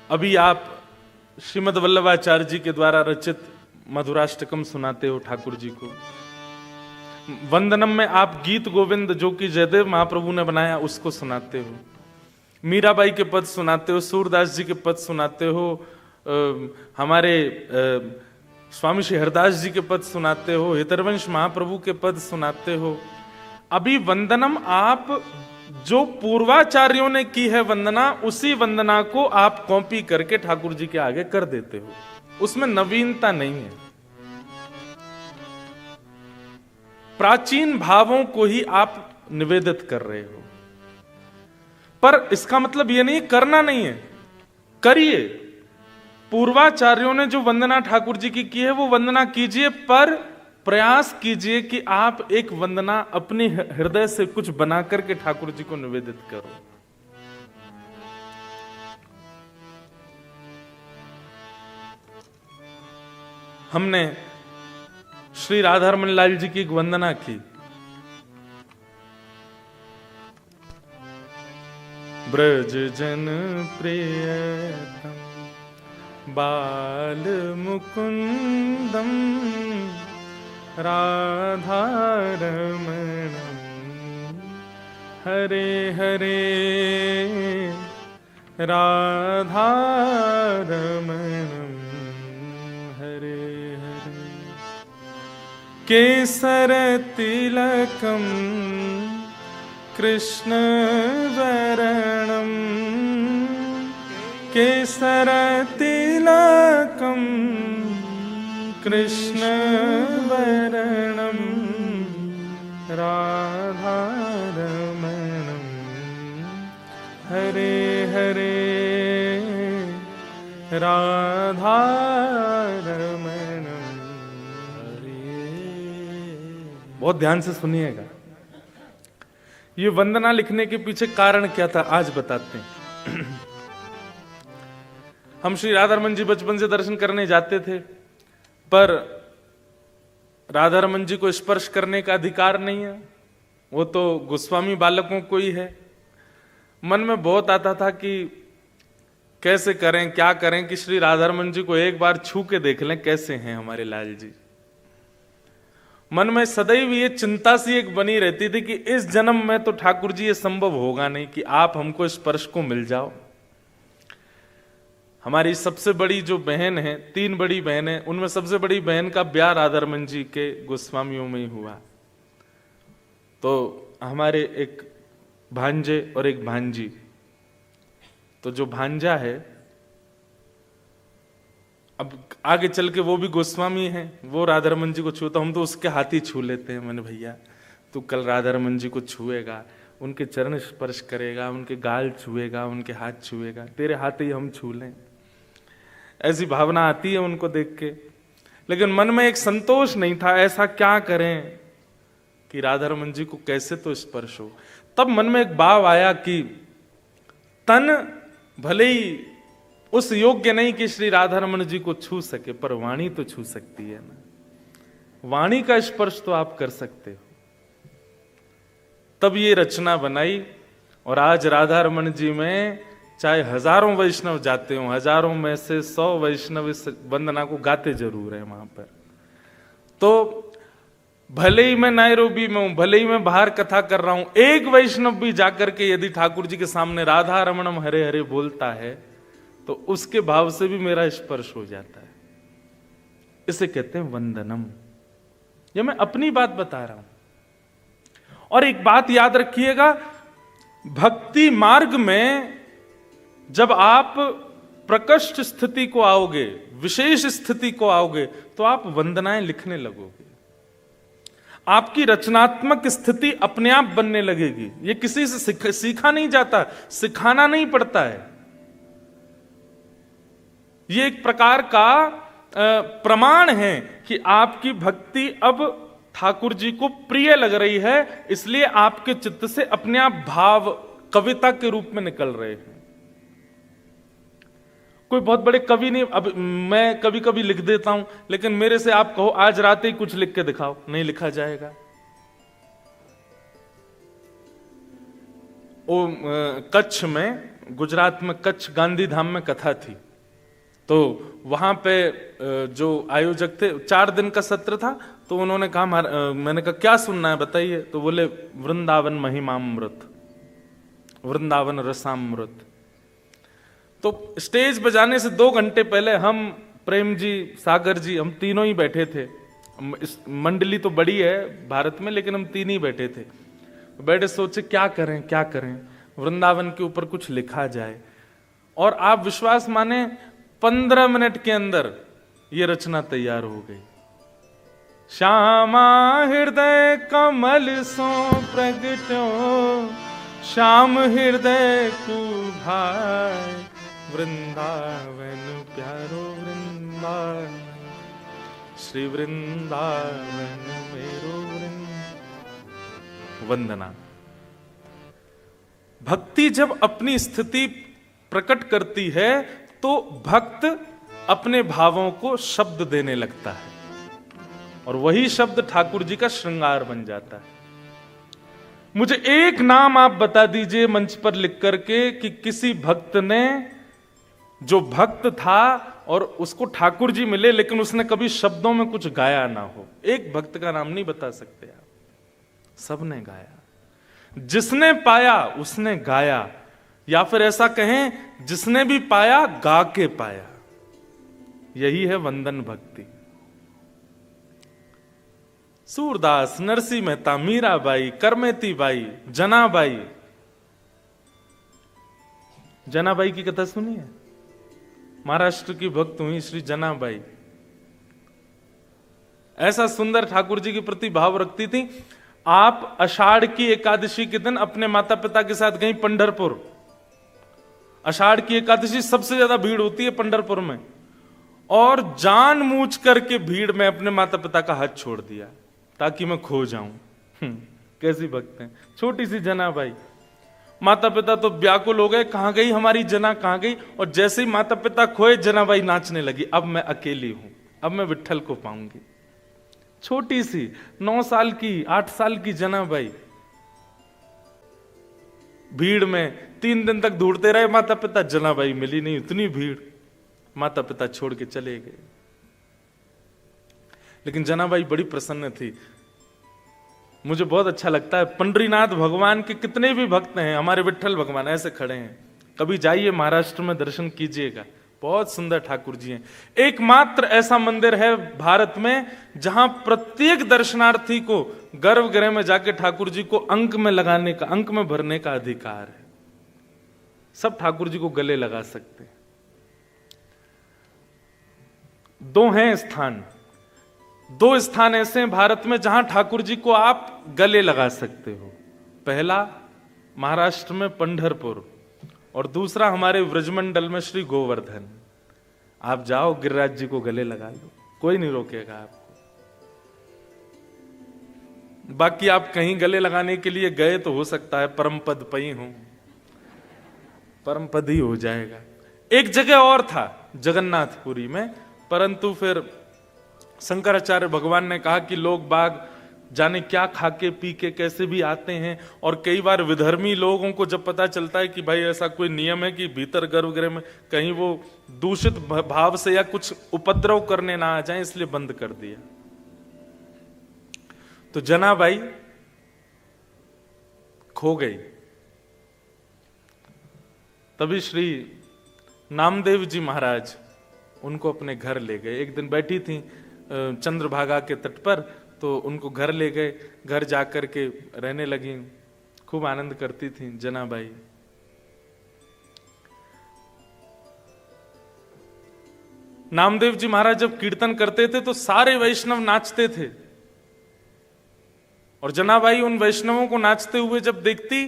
अभी आप श्रीमद् वल्लभाचार्य जी के द्वारा रचित मधुराष्टकम सुनाते हो ठाकुर जी को। वंदनम में आप गीत गोविंद जो कि जयदेव महाप्रभु ने बनाया उसको सुनाते हो, मीराबाई के पद सुनाते हो, सूरदास जी के पद सुनाते हो, हमारे स्वामी श्री हरदास जी के पद सुनाते हो, हितरवंश महाप्रभु के पद सुनाते हो। अभी वंदनम आप जो पूर्वाचार्यों ने की है वंदना, उसी वंदना को आप कॉपी करके ठाकुर जी के आगे कर देते हो। उसमें नवीनता नहीं है, प्राचीन भावों को ही आप निवेदित कर रहे हो। पर इसका मतलब यह नहीं करना नहीं है, करिए। पूर्वाचार्यों ने जो वंदना ठाकुर जी की है वो वंदना कीजिए, पर प्रयास कीजिए कि आप एक वंदना अपने हृदय से कुछ बना करके ठाकुर जी को निवेदित करो। हमने श्री राधारमण लाल जी की एक वंदना की। ब्रज जन प्रियतम बाल मुकुंदम राधारमणम हरे हरे राधारमणम हरे हरे केसर तिलकम कृष्ण वरणम केसर तिलकम कृष्ण वरणम राधारमणम हरे हरे राधारमणम हरे बहुत ध्यान से सुनिएगा। ये वंदना लिखने के पीछे कारण क्या था आज बताते हैं। हम श्री राधारमन जी बचपन से दर्शन करने जाते थे, पर राधारमन जी को स्पर्श करने का अधिकार नहीं है, वो तो गोस्वामी बालकों को ही है। मन में बहुत आता था कि कैसे करें, क्या करें कि श्री राधारमन जी को एक बार छू के देख लें कैसे हैं हमारे लाल जी। मन में सदैव ये चिंता सी एक बनी रहती थी कि इस जन्म में तो ठाकुर जी ये संभव होगा नहीं कि आप हमको स्पर्श को मिल जाओ। हमारी सबसे बड़ी जो बहन है, 3 बड़ी बहन है, उनमें सबसे बड़ी बहन का ब्याह राधारमन जी के गोस्वामियों में ही हुआ। तो हमारे एक भांजे और एक भांजी, तो जो भांजा है अब आगे चल के वो भी गोस्वामी है, वो राधारमन जी को छूता, हम तो उसके हाथ ही छू लेते हैं। मैंने भैया तू कल राधारमन जी को छुएगा, उनके चरण स्पर्श करेगा, उनके गाल छुएगा, उनके हाथ छुएगा, तेरे हाथ ही हम छू लें, ऐसी भावना आती है उनको देख के। लेकिन मन में एक संतोष नहीं था, ऐसा क्या करें कि राधारमन जी को कैसे तो स्पर्श हो। तब मन में एक भाव आया कि तन भले ही उस योग्य नहीं कि श्री राधारमन जी को छू सके, पर वाणी तो छू सकती है ना, वाणी का स्पर्श तो आप कर सकते हो। तब ये रचना बनाई, और आज राधारमन जी में चाहे हजारों वैष्णव जाते हो, हजारों में से 100 वैष्णव इस वंदना को गाते जरूर है वहां पर। तो भले ही मैं नायरोबी में हूं, भले ही मैं बाहर कथा कर रहा हूं, एक वैष्णव भी जाकर के यदि ठाकुर जी के सामने राधा रमणम हरे हरे बोलता है तो उसके भाव से भी मेरा स्पर्श हो जाता है। इसे कहते हैं वंदनम। ये मैं अपनी बात बता रहा हूं। और एक बात याद रखिएगा, भक्ति मार्ग में जब आप प्रकृष्ट स्थिति को आओगे, विशेष स्थिति को आओगे, तो आप वंदनाएं लिखने लगोगे। आपकी रचनात्मक स्थिति अपने आप बनने लगेगी। ये किसी से सीखा नहीं जाता, सिखाना नहीं पड़ता है। ये एक प्रकार का प्रमाण है कि आपकी भक्ति अब ठाकुर जी को प्रिय लग रही है, इसलिए आपके चित्त से अपने आप भाव कविता के रूप में निकल रहे हैं। कोई बहुत बड़े कवि नहीं, अब मैं कभी कभी लिख देता हूं, लेकिन मेरे से आप कहो आज रात ही कुछ लिख के दिखाओ, नहीं लिखा जाएगा। वो कच्छ में, गुजरात में कच्छ गांधी धाम में कथा थी, तो वहां पे जो आयोजक थे, 4 दिन का सत्र था, तो उन्होंने कहा, मैंने कहा क्या सुनना है बताइए, तो बोले वृंदावन महिमामृत, वृंदावन रसामृत। तो स्टेज बजाने से 2 घंटे पहले हम, प्रेम जी, सागर जी, हम तीनों ही बैठे थे। इस मंडली तो बड़ी है भारत में, लेकिन हम 3 ही बैठे थे। बैठे सोचे क्या करें क्या करें, वृंदावन के ऊपर कुछ लिखा जाए। और आप विश्वास माने 15 मिनट के अंदर ये रचना तैयार हो गई। श्यामा हृदय कमल सो प्रगटो, श्याम हृदय को भाई, वृंदावन प्यारो वृंदावन, श्री वृंदावन मेरो वंदना। भक्ति जब अपनी स्थिति प्रकट करती है तो भक्त अपने भावों को शब्द देने लगता है, और वही शब्द ठाकुर जी का श्रृंगार बन जाता है। मुझे एक नाम आप बता दीजिए मंच पर लिख करके कि किसी भक्त ने, जो भक्त था और उसको ठाकुर जी मिले लेकिन उसने कभी शब्दों में कुछ गाया ना हो। एक भक्त का नाम नहीं बता सकते आप, सबने गाया। जिसने पाया उसने गाया, या फिर ऐसा कहें जिसने भी पाया गा के पाया। यही है वंदन भक्ति। सूरदास, नरसिंह मेहता, मीराबाई, करमेती बाई, जनाबाई। जनाबाई की कथा सुनी है? महाराष्ट्र की भक्त हुई श्री जनाबाई। ऐसा सुंदर ठाकुर जी के प्रति भाव रखती थी। आप आषाढ़ की एकादशी के दिन अपने माता पिता के साथ गई पंढरपुर। आषाढ़ की एकादशी सबसे ज्यादा भीड़ होती है पंढरपुर में, और जानबूझ करके भीड़ में अपने माता पिता का हाथ छोड़ दिया। ताकि मैं खो जाऊं। कैसी भक्त हैं। छोटी सी जना बाई, माता पिता तो व्याकुल हो गए, कहां गई हमारी जना, कहां गई। और जैसे ही माता पिता खोए, जनाबाई नाचने लगी, अब मैं अकेली हूं, अब मैं विट्ठल को पाऊंगी। छोटी सी 9 साल की 8 साल की जनाबाई भीड़ में 3 दिन तक ढूंढते रहे माता पिता, जनाबाई मिली नहीं, इतनी भीड़, माता पिता छोड़ के चले गए। लेकिन जनाबाई बड़ी प्रसन्न थी। मुझे बहुत अच्छा लगता है, पंडरीनाथ भगवान के कितने भी भक्त हैं, हमारे विट्ठल भगवान ऐसे खड़े हैं। कभी जाइए महाराष्ट्र में, दर्शन कीजिएगा, बहुत सुंदर ठाकुर जी हैं। एकमात्र ऐसा मंदिर है भारत में जहां प्रत्येक दर्शनार्थी को गर्भगृह में जाके ठाकुर जी को अंक में लगाने का, अंक में भरने का अधिकार है। सब ठाकुर जी को गले लगा सकते हैं। 2 हैं स्थान, 2 स्थान ऐसे हैं भारत में जहां ठाकुर जी को आप गले लगा सकते हो। पहला महाराष्ट्र में पंढरपुर, और दूसरा हमारे व्रजमंडल में श्री गोवर्धन। आप जाओ, गिरिराज जी को गले लगा लो, कोई नहीं रोकेगा आपको। बाकी आप कहीं गले लगाने के लिए गए तो हो सकता है परम पद पई हो, परम पद ही हो जाएगा। एक जगह और था जगन्नाथपुरी में, परंतु फिर शंकराचार्य भगवान ने कहा कि लोग बाग जाने क्या खा के पी के कैसे भी आते हैं, और कई बार विधर्मी लोगों को जब पता चलता है कि भाई ऐसा कोई नियम है कि भीतर गर्भगृह में कहीं वो दूषित भाव से या कुछ उपद्रव करने ना आ जाए, इसलिए बंद कर दिया। तो जनाबाई खो गई। तभी श्री नामदेव जी महाराज उनको अपने घर ले गए। एक दिन बैठी थी चंद्रभागा के तट पर, तो उनको घर ले गए। घर जाकर के रहने लगी, खूब आनंद करती थी जनाबाई। नामदेव जी महाराज जब कीर्तन करते थे तो सारे वैष्णव नाचते थे, और जनाबाई उन वैष्णवों को नाचते हुए जब देखती,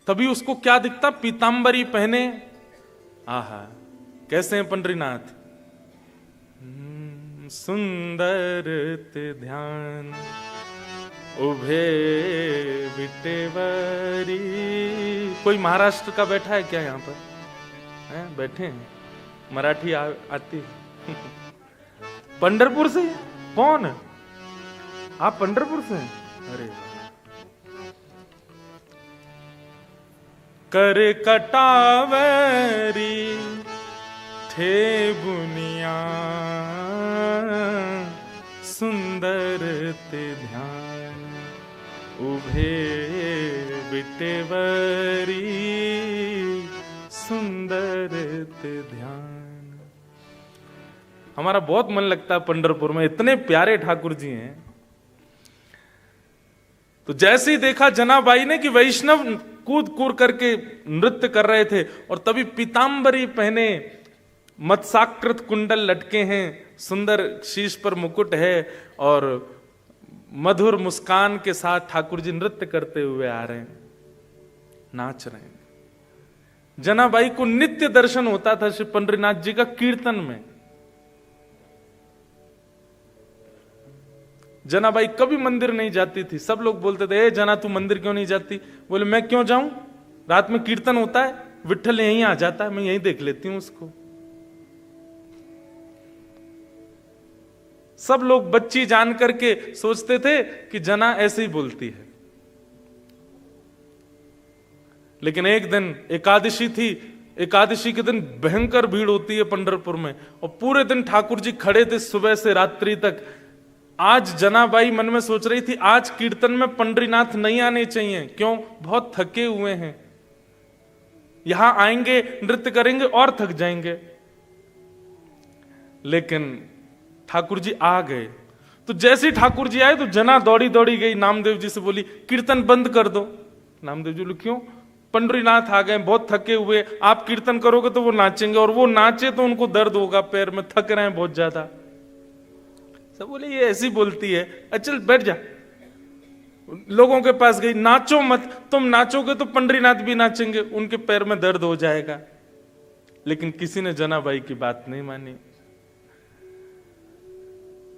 तभी उसको क्या दिखता, पीतांबरी पहने। आहा, कैसे हैं पंडरीनाथ, सुंदर ते ध्यान उभे बिटेवरी। कोई महाराष्ट्र का बैठा है क्या यहाँ पर? हैं? बैठे हैं, मराठी आती पंढरपुर से? कौन? आप पंढरपुर से हैं? अरे कर कटावरी थे बुनिया सुंदर ते ध्यान उभे बिटेवरी सुंदर ते ध्यान। हमारा बहुत मन लगता है पंढरपुर में, इतने प्यारे ठाकुर जी हैं। तो जैसे ही देखा जनाबाई ने कि वैष्णव कूद कूद करके नृत्य कर रहे थे, और तभी पीतांबरी पहने, मत्साकृत कुंडल लटके हैं, सुंदर शीश पर मुकुट है, और मधुर मुस्कान के साथ ठाकुर जी नृत्य करते हुए आ रहे हैं, नाच रहे हैं। जनाबाई को नित्य दर्शन होता था श्री पंडरीनाथ जी का कीर्तन में। जनाबाई कभी मंदिर नहीं जाती थी। सब लोग बोलते थे, ए जना तू मंदिर क्यों नहीं जाती? बोले मैं क्यों जाऊं, रात में कीर्तन होता है, विट्ठल यहीं आ जाता है, मैं यहीं देख लेती हूं उसको। सब लोग बच्ची जान करके सोचते थे कि जना ऐसे ही बोलती है। लेकिन एक दिन एकादशी थी, एकादशी के दिन भयंकर भीड़ होती है पंढरपुर में, और पूरे दिन ठाकुर जी खड़े थे सुबह से रात्रि तक। आज जनाबाई मन में सोच रही थी, आज कीर्तन में पंडरीनाथ नहीं आने चाहिए। क्यों? बहुत थके हुए हैं, यहां आएंगे नृत्य करेंगे और थक जाएंगे। लेकिन ठाकुर जी आ गए। तो जैसे ही ठाकुर जी आए तो जना दौड़ी दौड़ी गई, नामदेव जी से बोली कीर्तन बंद कर दो। नामदेव जी बोले क्यों? पंडरीनाथ आ गए, बहुत थके हुए, आप कीर्तन करोगे तो वो नाचेंगे, और वो नाचे तो उनको दर्द होगा पैर में, थक रहे हैं बहुत ज्यादा। सब बोले ये ऐसी बोलती है, चल बैठ जा। लोगों के पास गई, नाचो मत, तुम नाचोगे तो पंडरीनाथ भी नाचेंगे, उनके पैर में दर्द हो जाएगा। लेकिन किसी ने जनाबाई की बात नहीं मानी।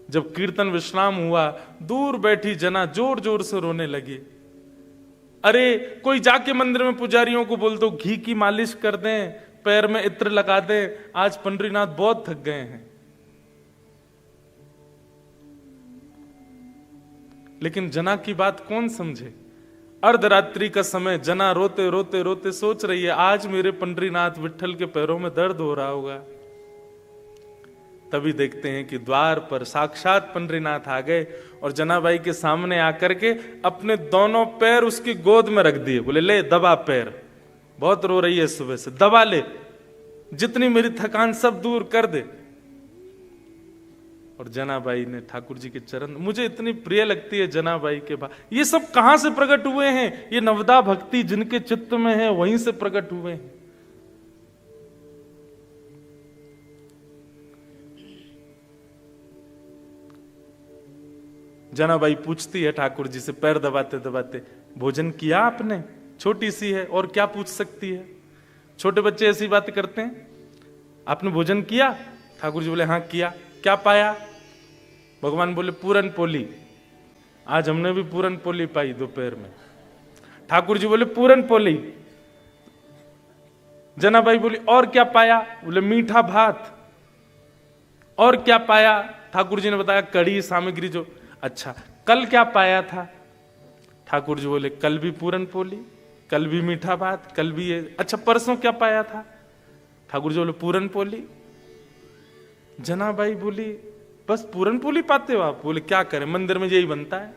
जब कीर्तन विश्राम हुआ, दूर बैठी जना जोर जोर से रोने लगी। अरे कोई जाके मंदिर में पुजारियों को बोल दो घी की मालिश कर दें, पैर में इत्र लगा दें, आज पंडरीनाथ बहुत थक गए हैं। लेकिन जना की बात कौन समझे? अर्धरात्रि का समय, जना रोते रोते रोते सोच रही है आज मेरे पंडरीनाथ विट्ठल के पैरों में दर्द हो रहा होगा। तभी देखते हैं कि द्वार पर साक्षात पंडरीनाथ आ गए और जनाबाई के सामने आकर के अपने दोनों पैर उसकी गोद में रख दिए। बोले ले दबा पैर, बहुत रो रही है सुबह से, दबा ले, जितनी मेरी थकान सब दूर कर दे। और जनाबाई ने ठाकुर जी के चरण, मुझे इतनी प्रिय लगती है जनाबाई के भाव। ये सब कहां से प्रकट हुए हैं? ये नवदा भक्ति जिनके चित्त में है वहीं से प्रकट हुए हैं। जनाबाई पूछती है ठाकुर जी से पैर दबाते दबाते, भोजन किया आपने? छोटी सी है और क्या पूछ सकती है, छोटे बच्चे ऐसी बातें करते हैं। आपने भोजन किया? ठाकुर जी बोले हाँ किया। क्या पाया? भगवान बोले पूरन पोली। आज हमने भी पूरन पोली पाई दोपहर में। ठाकुर जी बोले पूरन पोली। जनाबाई बोली और क्या पाया? बोले मीठा भात। और क्या पाया? ठाकुर जी ने बताया कड़ी सामग्री जो। अच्छा कल क्या पाया था? ठाकुर जी बोले कल भी पूरन पोली, कल भी मीठा भात, कल भी ये। अच्छा परसों क्या पाया था? ठाकुर जी बोले पूरन पोली। जनाबाई बोली बस पूरन पोली पाते हो आप? बोले क्या करें, मंदिर में यही बनता है।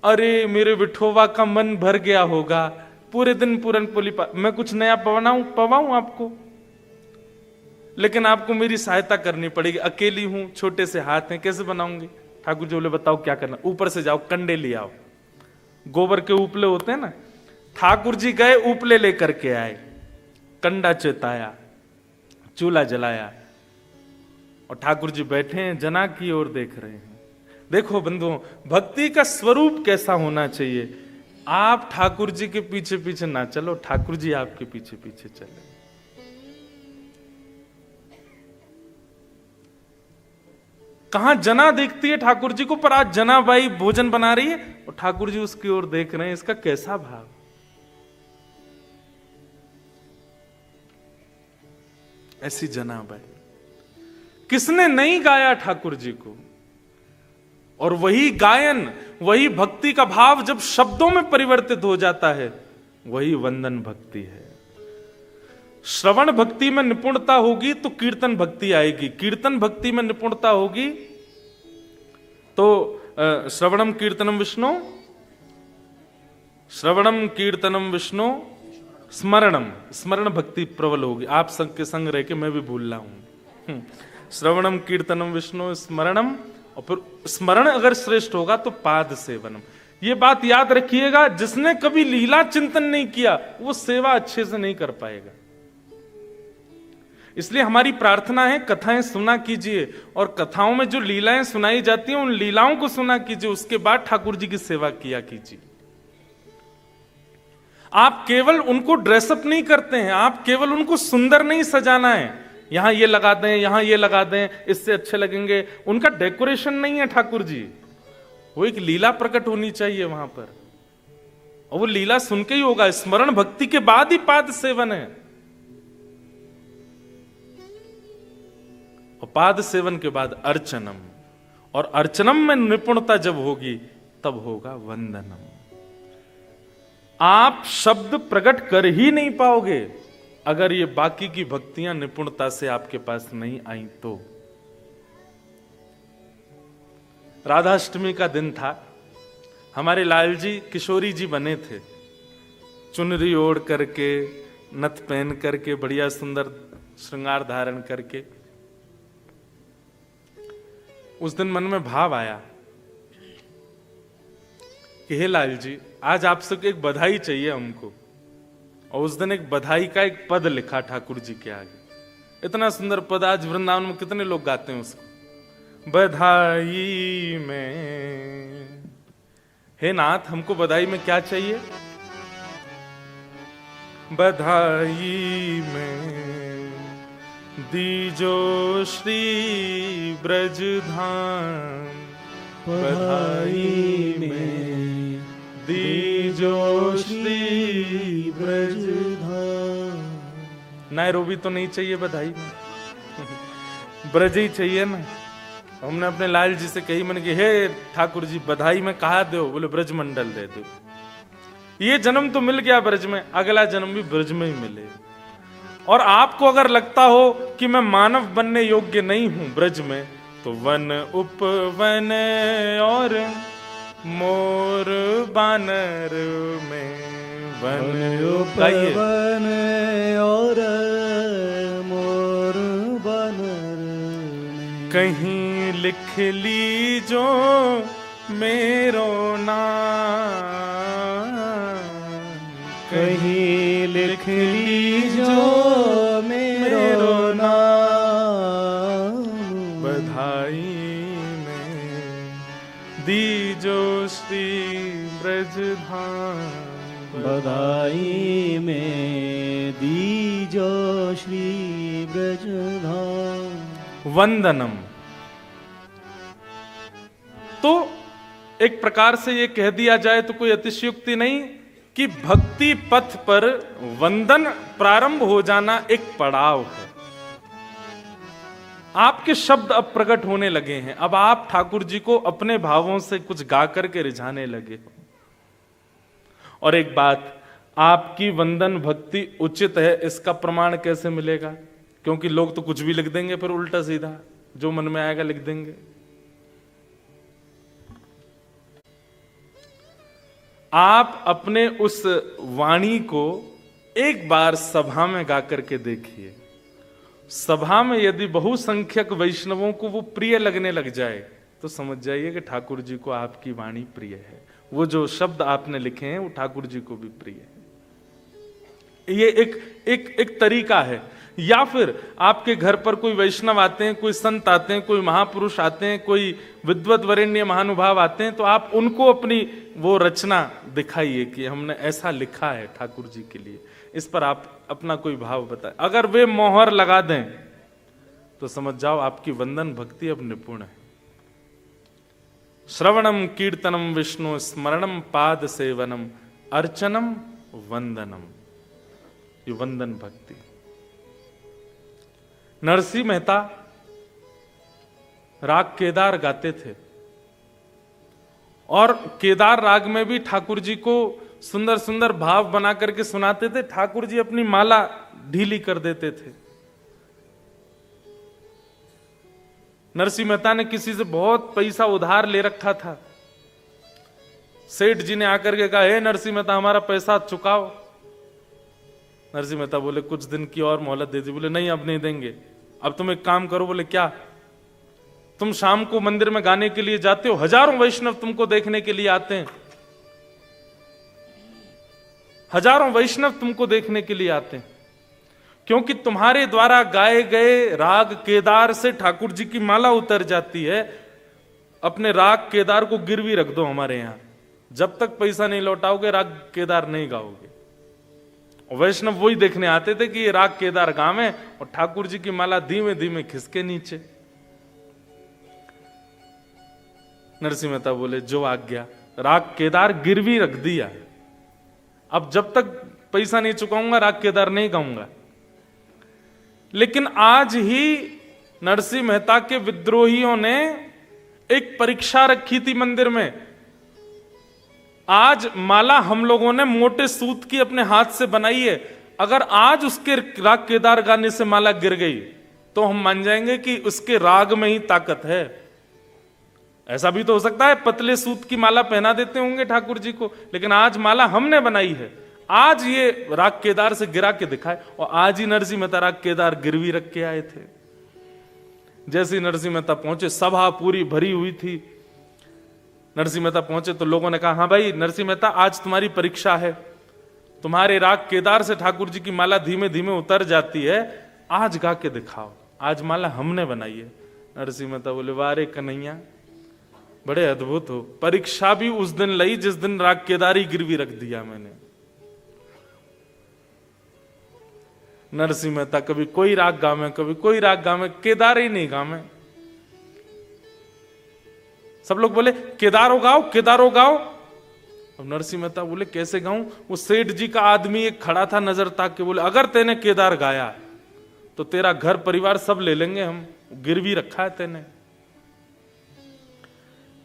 अरे मेरे विठोबा का मन भर गया होगा, पूरे दिन पूरन पोली मैं कुछ नया पवाऊं आपको, लेकिन आपको मेरी सहायता करनी पड़ेगी, अकेली हूं, छोटे से हाथ हैं, कैसे बनाऊंगी? ठाकुर जी बोले बताओ क्या करना? ऊपर से जाओ कंडे ले आओ, गोबर के उपले होते हैं ना। ठाकुर जी गए, उपले लेकर के आए, कंडा चेताया, चूल्हा जलाया और ठाकुर जी बैठे हैं, जना की ओर देख रहे हैं। देखो बंधुओं, भक्ति का स्वरूप कैसा होना चाहिए। आप ठाकुर जी के पीछे पीछे ना चलो, ठाकुर जी आपके पीछे पीछे चले। कहां जना देखती है ठाकुर जी को, पर आज जनाबाई भोजन बना रही है और ठाकुर जी उसकी ओर देख रहे हैं। इसका कैसा भाव? ऐसी जनाबाई किसने नहीं गाया ठाकुर जी को? और वही गायन, वही भक्ति का भाव जब शब्दों में परिवर्तित हो जाता है, वही वंदन भक्ति है। श्रवण भक्ति में निपुणता होगी तो कीर्तन भक्ति आएगी, कीर्तन भक्ति में निपुणता होगी तो श्रवणम कीर्तनम विष्णु, श्रवणम कीर्तनम विष्णु स्मरणम, स्मरण भक्ति प्रबल होगी। आप संग के संग रह के मैं भी भूल रहा हूं। श्रवणम कीर्तनम विष्णु स्मरणम, और फिर स्मरण अगर श्रेष्ठ होगा तो पाद सेवनम। ये बात याद रखिएगा, जिसने कभी लीला चिंतन नहीं किया वो सेवा अच्छे से नहीं कर पाएगा। इसलिए हमारी प्रार्थना है कथाएं सुना कीजिए, और कथाओं में जो लीलाएं सुनाई जाती हैं उन लीलाओं को सुना कीजिए, उसके बाद ठाकुर जी की सेवा किया कीजिए। आप केवल उनको ड्रेसअप नहीं करते हैं, आप केवल उनको सुंदर नहीं सजाना है, यहां ये लगा दें, यहां ये लगा दें, इससे अच्छे लगेंगे, उनका डेकोरेशन नहीं है ठाकुर जी। वो एक लीला प्रकट होनी चाहिए वहां पर, और वो लीला सुन के ही होगा। स्मरण भक्ति के बाद ही पाद सेवन है, और पाद सेवन के बाद अर्चनम, और अर्चनम में निपुणता जब होगी तब होगा वंदनम। आप शब्द प्रकट कर ही नहीं पाओगे अगर ये बाकी की भक्तियां निपुणता से आपके पास नहीं आई तो। राधाष्टमी का दिन था, हमारे लाल जी किशोरी जी बने थे, चुनरी ओढ़ करके, नथ पहन करके, बढ़िया सुंदर श्रृंगार धारण करके। उस दिन मन में भाव आया कि हे लाल जी, आज आपसे एक बधाई चाहिए हमको। और उस दिन एक बधाई का एक पद लिखा ठाकुर जी के आगे, इतना सुंदर पद, आज वृंदावन में कितने लोग गाते हैं उसको। बधाई में, हे नाथ हमको बधाई में क्या चाहिए? बधाई में दीजो श्री ब्रज धाम बधाई में, दीजो श्री ब्रज धाम। नैरोबी तो नहीं चाहिए बधाई में, ब्रज ही चाहिए ना। हमने अपने लाल जी से कही, मैंने कि हे ठाकुर जी बधाई में कहा दो, बोले ब्रज मंडल दे दो। ये जन्म तो मिल गया ब्रज में, अगला जन्म भी ब्रज में ही मिले। और आपको अगर लगता हो कि मैं मानव बनने योग्य नहीं हूं ब्रज में, तो वन उपवन और मोर बानर में, वन उपवन और मोर बानर में, कहीं लिख लीजो मेरो नाम, कहीं लिख लीजो मेरो नाम, बधाई में दीजो श्री ब्रज धाम, बधाई में दीजो श्री ब्रज धाम। वंदनम। तो एक प्रकार से ये कह दिया जाए तो कोई अतिशयोक्ति नहीं कि भक्ति पथ पर वंदन प्रारंभ हो जाना एक पड़ाव है। आपके शब्द अब प्रकट होने लगे हैं, अब आप ठाकुर जी को अपने भावों से कुछ गा करके रिझाने लगे। और एक बात, आपकी वंदन भक्ति उचित है इसका प्रमाण कैसे मिलेगा? क्योंकि लोग तो कुछ भी लिख देंगे, फिर उल्टा सीधा जो मन में आएगा लिख देंगे। आप अपने उस वाणी को एक बार सभा में गा करके देखिए। सभा में यदि बहुसंख्यक वैष्णवों को वो प्रिय लगने लग जाए तो समझ जाइए कि ठाकुर जी को आपकी वाणी प्रिय है। वो जो शब्द आपने लिखे हैं वो ठाकुर जी को भी प्रिय है। ये एक तरीका है। या फिर आपके घर पर कोई वैष्णव आते हैं, कोई संत आते हैं, कोई महापुरुष आते हैं, कोई विद्वत वरेण्य महानुभाव आते हैं, तो आप उनको अपनी वो रचना दिखाइए कि हमने ऐसा लिखा है ठाकुर जी के लिए। इस पर आप अपना कोई भाव बताएं। अगर वे मोहर लगा दें तो समझ जाओ आपकी वंदन भक्ति अब निपुण है। श्रवणम कीर्तनम विष्णु स्मरणम पाद सेवनम अर्चनम वंदनम, ये वंदन भक्ति। नरसिंह मेहता राग केदार गाते थे और केदार राग में भी ठाकुर जी को सुंदर सुंदर भाव बना करके सुनाते थे। ठाकुर जी अपनी माला ढीली कर देते थे। नरसिंह मेहता ने किसी से बहुत पैसा उधार ले रखा था। सेठ जी ने आकर के कहा, हे नरसिंह मेहता हमारा पैसा चुकाओ। नरसिंह मेहता बोले कुछ दिन की और मोहलत दे दी। बोले नहीं अब नहीं देंगे। अब तुम एक काम करो। बोले क्या? तुम शाम को मंदिर में गाने के लिए जाते हो, हजारों वैष्णव तुमको देखने के लिए आते हैं, हजारों वैष्णव तुमको देखने के लिए आते हैं, क्योंकि तुम्हारे द्वारा गाए गए राग केदार से ठाकुर जी की माला उतर जाती है। अपने राग केदार को गिरवी रख दो हमारे यहां, जब तक पैसा नहीं लौटाओगे राग केदार नहीं गाओगे। वैष्णव वही देखने आते थे कि ये राग केदार गावे और ठाकुर जी की माला धीमे धीमे खिसके नीचे। नरसिंह मेहता बोले जो आज्ञा। राग केदार गिरवी रख दिया। अब जब तक पैसा नहीं चुकाऊंगा राग केदार नहीं गाऊंगा। लेकिन आज ही नरसिंह मेहता के विद्रोहियों ने एक परीक्षा रखी थी मंदिर में। आज माला हम लोगों ने मोटे सूत की अपने हाथ से बनाई है। अगर आज उसके राग केदार गाने से माला गिर गई तो हम मान जाएंगे कि उसके राग में ही ताकत है। ऐसा भी तो हो सकता है पतले सूत की माला पहना देते होंगे ठाकुर जी को, लेकिन आज माला हमने बनाई है। आज ये राग केदार से गिरा के दिखाए। और आज ही नरसिंह मेहता राग केदार गिरवी रख के आए थे। जैसे ही नरसिंह मेहता पहुंचे, सभा पूरी भरी हुई थी। नरसिंह मेहता पहुंचे तो लोगों ने कहा, हाँ भाई नरसिंह मेहता आज तुम्हारी परीक्षा है। तुम्हारे राग केदार से ठाकुर जी की माला धीमे धीमे उतर जाती है, आज गा के दिखाओ। आज माला हमने बनाई है। नरसिंह मेहता बोले वाह रे कन्हैया, बड़े अद्भुत हो। परीक्षा भी उस दिन लई जिस दिन राग केदारी गिरवी रख दिया मैंने। नरसिंह मेहता कभी कोई राग गावे, कभी कोई राग गावे, केदार ही नहीं गावे। सब लोग बोले केदारो गाओ, केदारो गाओ। अब नरसिंह मेहता बोले कैसे गाऊं? वो सेठ जी का आदमी एक खड़ा था नजर ताक के, बोले अगर तेने केदार गाया तो तेरा घर परिवार सब ले लेंगे हम, गिरवी रखा है तेने।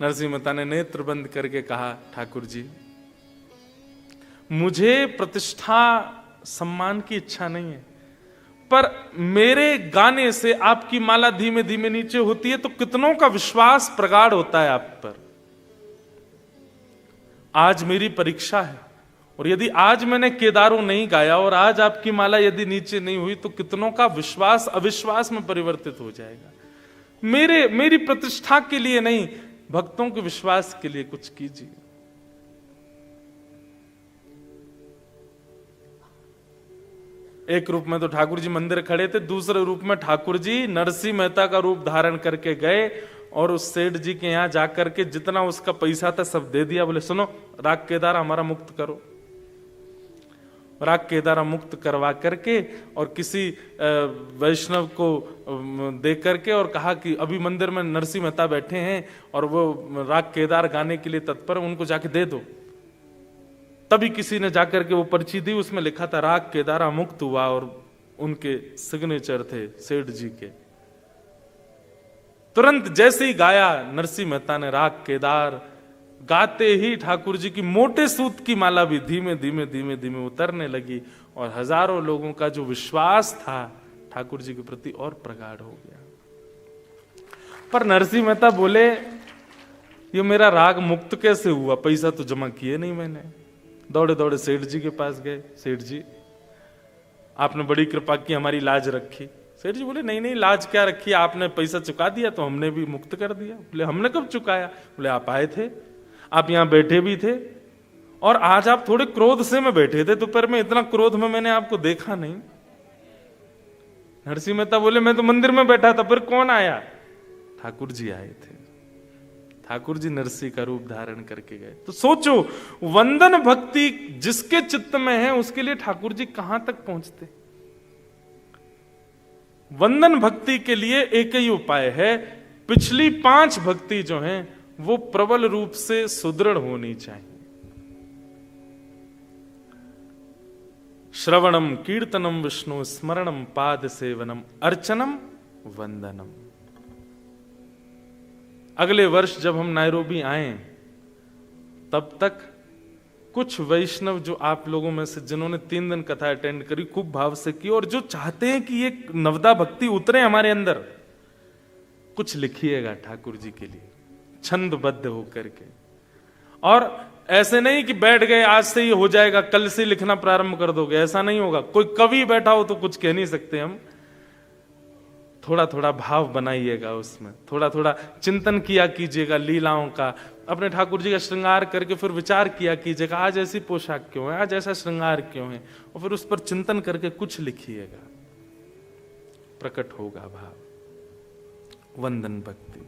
नरसिंह मेहता ने नेत्र बंद करके कहा, ठाकुर जी मुझे प्रतिष्ठा सम्मान की इच्छा नहीं है, पर मेरे गाने से आपकी माला धीमे धीमे नीचे होती है तो कितनों का विश्वास प्रगाढ़ होता है आप पर। आज मेरी परीक्षा है, और यदि आज मैंने केदारों नहीं गाया और आज आपकी माला यदि नीचे नहीं हुई तो कितनों का विश्वास अविश्वास में परिवर्तित हो जाएगा। मेरी प्रतिष्ठा के लिए नहीं, भक्तों के विश्वास के लिए कुछ कीजिए। एक रूप में तो ठाकुर जी मंदिर खड़े थे, दूसरे रूप में ठाकुर जी नरसिंह मेहता का रूप धारण करके गए और उस सेठ जी के यहां जाकर के जितना उसका पैसा था सब दे दिया। बोले सुनो, राग केदार हमारा मुक्त करो। राग केदारा मुक्त करवा करके और किसी वैष्णव को दे करके और कहा कि अभी मंदिर में नरसिंह मेहता बैठे हैं और वो राग केदार गाने के लिए तत्पर, उनको जाके दे दो। तभी किसी ने जाकर के वो पर्ची दी, उसमें लिखा था राग केदारा मुक्त हुआ और उनके सिग्नेचर थे सेठ जी के। तुरंत जैसे ही गाया नरसिंह मेहता ने राग केदार, गाते ही ठाकुर जी की मोटे सूत की माला भी धीमे धीमे धीमे धीमे उतरने लगी और हजारों लोगों का जो विश्वास था ठाकुर जी के प्रति और प्रगाढ़ हो गया। पर नरसिंह मेहता बोले ये मेरा राग मुक्त कैसे हुआ? पैसा तो जमा किए नहीं मैंने। दौड़े दौड़े सेठ जी के पास गए, सेठ जी आपने बड़ी कृपा की, हमारी लाज रखी। सेठ जी बोले नहीं नहीं, लाज क्या रखी, आपने पैसा चुका दिया तो हमने भी मुक्त कर दिया। बोले हमने कब चुकाया? बोले आप आए थे, आप यहां बैठे भी थे और आज आप थोड़े क्रोध से में बैठे थे, दोपहर में इतना क्रोध में मैंने आपको देखा नहीं। नरसिंह मेहता बोले मैं तो मंदिर में बैठा था, फिर कौन आया? ठाकुर जी आए थे। ठाकुर जी नरसिंह का रूप धारण करके गए। तो सोचो, वंदन भक्ति जिसके चित्त में है उसके लिए ठाकुर जी कहां तक पहुंचते। वंदन भक्ति के लिए एक ही उपाय है, पिछली 5 भक्ति जो हैं वो प्रबल रूप से सुदृढ़ होनी चाहिए। श्रवणम कीर्तनम विष्णु स्मरणम पाद सेवनम अर्चनम वंदनम। अगले वर्ष जब हम नायरोबी आए तब तक कुछ वैष्णव जो आप लोगों में से जिन्होंने 3 दिन कथा अटेंड करी, खूब भाव से की और जो चाहते हैं कि ये नवदा भक्ति उतरे हमारे अंदर, कुछ लिखिएगा ठाकुर जी के लिए छंदबद्ध होकर के। और ऐसे नहीं कि बैठ गए आज से ही हो जाएगा, कल से लिखना प्रारंभ कर दोगे, ऐसा नहीं होगा। कोई कवि बैठा हो तो कुछ कह नहीं सकते हम। थोड़ा थोड़ा भाव बनाइएगा उसमें, थोड़ा थोड़ा चिंतन किया कीजिएगा लीलाओं का, अपने ठाकुर जी का श्रृंगार करके फिर विचार किया कीजिएगा आज ऐसी पोशाक क्यों है, आज ऐसा श्रृंगार क्यों है, और फिर उस पर चिंतन करके कुछ लिखिएगा, प्रकट होगा भाव। वंदन भक्ति,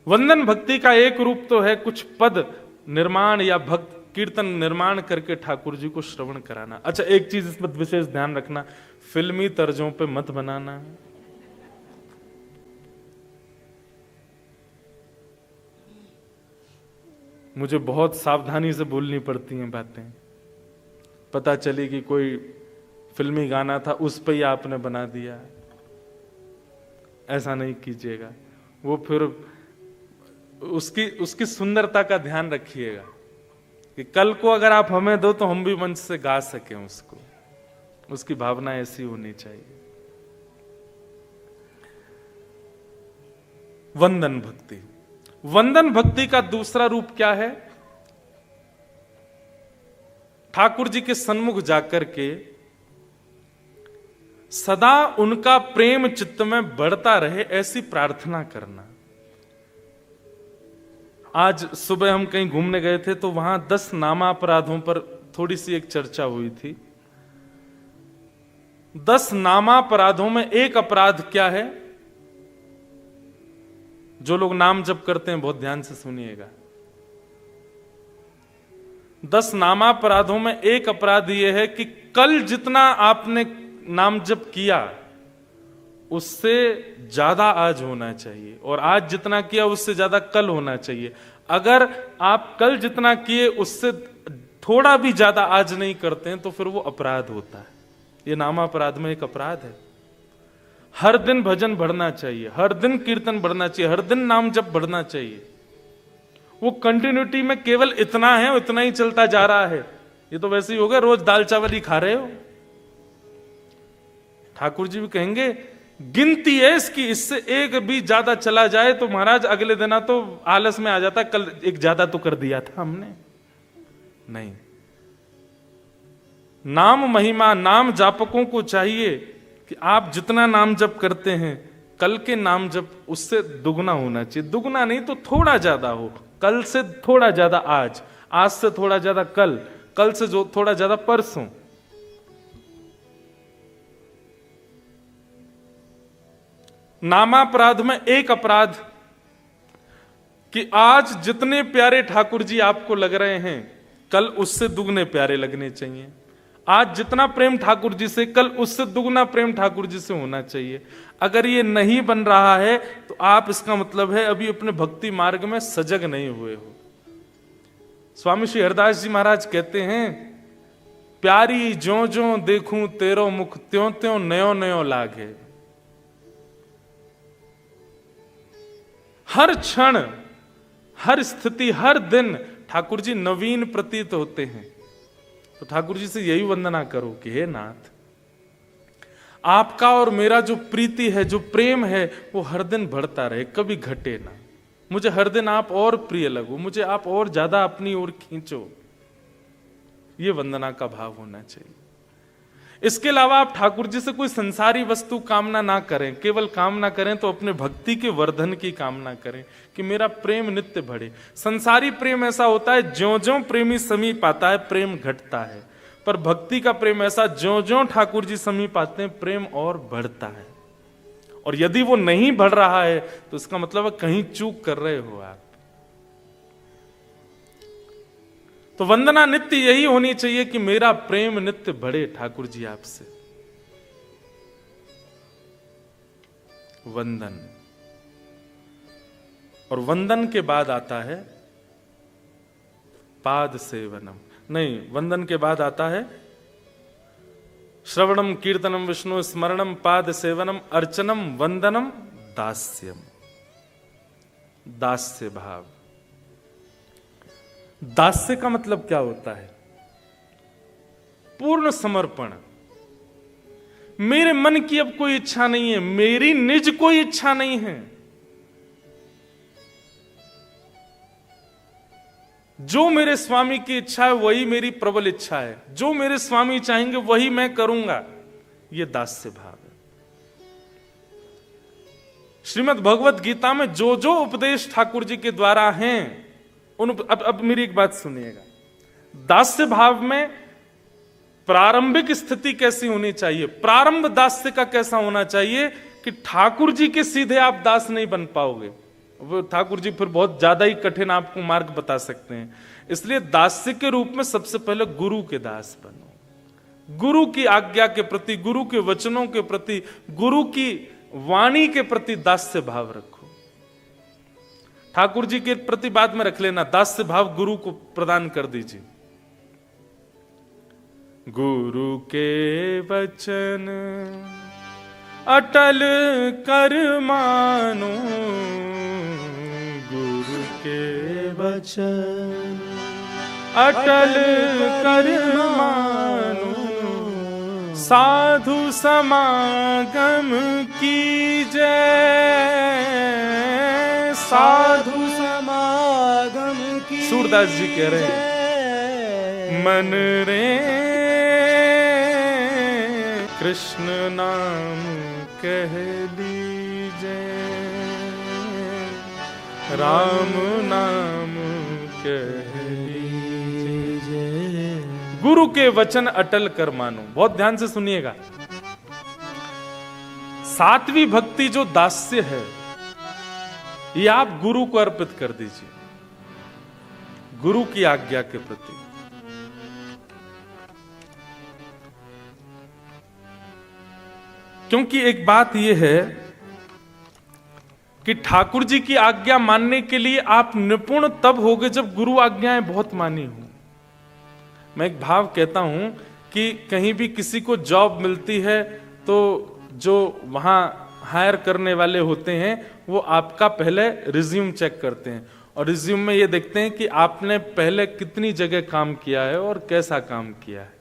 वंदन भक्ति का एक रूप तो है कुछ पद निर्माण या भक्त कीर्तन निर्माण करके ठाकुर जी को श्रवण कराना। अच्छा, एक चीज इस पर विशेष ध्यान रखना, फिल्मी तर्जों पे मत बनाना। मुझे बहुत सावधानी से बोलनी पड़ती हैं बातें। पता चली कि कोई फिल्मी गाना था उस पे ही आपने बना दिया, ऐसा नहीं कीजिएगा। वो फिर उसकी सुंदरता का ध्यान रखिएगा कि कल को अगर आप हमें दो तो हम भी मंच से गा सकें उसको, उसकी भावना ऐसी होनी चाहिए। वंदन भक्ति, वंदन भक्ति का दूसरा रूप क्या है? ठाकुर जी के सन्मुख जाकर के सदा उनका प्रेम चित्त में बढ़ता रहे ऐसी प्रार्थना करना। आज सुबह हम कहीं घूमने गए थे तो वहां 10 नामापराधों पर थोड़ी सी एक चर्चा हुई थी। 10 नामापराधों में एक अपराध क्या है? जो लोग नाम जप करते हैं बहुत ध्यान से सुनिएगा। 10 नामापराधों में एक अपराध यह है कि कल जितना आपने नाम जप किया उससे ज्यादा आज होना चाहिए, और आज जितना किया उससे ज्यादा कल होना चाहिए। अगर आप कल जितना किए उससे थोड़ा भी ज्यादा आज नहीं करते हैं तो फिर वो अपराध होता है। ये नामापराध में एक अपराध है। हर दिन भजन बढ़ना चाहिए, हर दिन कीर्तन बढ़ना चाहिए, हर दिन नाम जप बढ़ना चाहिए। वो कंटिन्यूटी में केवल इतना है, इतना ही चलता जा रहा है। ये तो वैसे ही हो गया, रोज दाल चावल ही खा रहे हो। ठाकुर जी भी कहेंगे गिनती है इसकी, इससे एक भी ज्यादा चला जाए तो महाराज अगले दिन तो आलस में आ जाता, कल एक ज्यादा तो कर दिया था हमने। नहीं, नाम महिमा, नाम जापकों को चाहिए कि आप जितना नाम जप करते हैं कल के नाम जप उससे दुगना होना चाहिए। दुगना नहीं तो थोड़ा ज्यादा हो, कल से थोड़ा ज्यादा आज, आज से थोड़ा ज्यादा कल, कल से जो थोड़ा ज्यादा परसों। नामापराध में एक अपराध कि आज जितने प्यारे ठाकुर जी आपको लग रहे हैं कल उससे दुगने प्यारे लगने चाहिए। आज जितना प्रेम ठाकुर जी से कल उससे दुगना प्रेम ठाकुर जी से होना चाहिए। अगर ये नहीं बन रहा है तो आप, इसका मतलब है अभी अपने भक्ति मार्ग में सजग नहीं हुए हो। स्वामी श्री हरदास जी महाराज कहते हैं, प्यारी ज्यों ज्यों देखूं तेरो मुख, त्यों त्यों नयो नयो लागे। हर क्षण, हर स्थिति, हर दिन ठाकुर जी नवीन प्रतीत होते हैं। तो ठाकुर जी से यही वंदना करो कि हे नाथ, आपका और मेरा जो प्रीति है, जो प्रेम है, वो हर दिन बढ़ता रहे, कभी घटे ना। मुझे हर दिन आप और प्रिय लगो, मुझे आप और ज्यादा अपनी ओर खींचो। ये वंदना का भाव होना चाहिए। इसके अलावा आप ठाकुर जी से कोई संसारी वस्तु कामना ना करें। केवल कामना करें तो अपने भक्ति के वर्धन की कामना करें कि मेरा प्रेम नित्य बढ़े। संसारी प्रेम ऐसा होता है ज्यों ज्यों प्रेमी समीप आता है प्रेम घटता है, पर भक्ति का प्रेम ऐसा ज्यों ज्यों ठाकुर जी समीप आते हैं प्रेम और बढ़ता है। और यदि वो नहीं बढ़ रहा है तो इसका मतलब है कहीं चूक कर रहे हो आप। तो वंदना नित्य यही होनी चाहिए कि मेरा प्रेम नित्य बढ़े ठाकुर जी आपसे। वंदन, और वंदन के बाद आता है पाद सेवनम। नहीं, वंदन के बाद आता है श्रवणम कीर्तनम विष्णु स्मरणम पाद सेवनम अर्चनम वंदनम दास्यम। दास्य भाव। दास्य का मतलब क्या होता है? पूर्ण समर्पण। मेरे मन की अब कोई इच्छा नहीं है, मेरी निज कोई इच्छा नहीं है। जो मेरे स्वामी की इच्छा है वही मेरी प्रबल इच्छा है, जो मेरे स्वामी चाहेंगे वही मैं करूंगा। यह दास्य भाव है। श्रीमद् भगवत गीता में जो जो उपदेश ठाकुर जी के द्वारा हैं उन, अब मेरी एक बात सुनिएगा। दास्य भाव में प्रारंभिक स्थिति कैसी होनी चाहिए? प्रारंभ दास्य का कैसा होना चाहिए कि ठाकुर जी के सीधे आप दास नहीं बन पाओगे। वो ठाकुर जी फिर बहुत ज्यादा ही कठिन आपको मार्ग बता सकते हैं। इसलिए दास्य के रूप में सबसे पहले गुरु के दास बनो। गुरु की आज्ञा के प्रति, गुरु के वचनों के प्रति, गुरु की वाणी के प्रति दास्य भाव रखो। ठाकुर जी के प्रति बाद में रख लेना, दास्य भाव गुरु को प्रदान कर दीजिए। गुरु के वचन अटल कर मानो, गुरु के वचन अटल कर मानो, साधु समागम की जय, साधु समागम की। सूरदास जी कह रहे हैं, मन रे कृष्ण नाम कह लीजे, राम नाम कह लीजे। गुरु के वचन अटल कर मानो। बहुत ध्यान से सुनिएगा। सात्विक भक्ति जो दास्य है ये आप गुरु को अर्पित कर दीजिए, गुरु की आज्ञा के प्रति। क्योंकि एक बात यह है कि ठाकुर जी की आज्ञा मानने के लिए आप निपुण तब होगे जब गुरु आज्ञाएं बहुत मानी हो। मैं एक भाव कहता हूं कि कहीं भी किसी को जॉब मिलती है तो जो वहां हायर करने वाले होते हैं वो आपका पहले रिज्यूम चेक करते हैं और रिज्यूम में ये देखते हैं कि आपने पहले कितनी जगह काम किया है और कैसा काम किया है।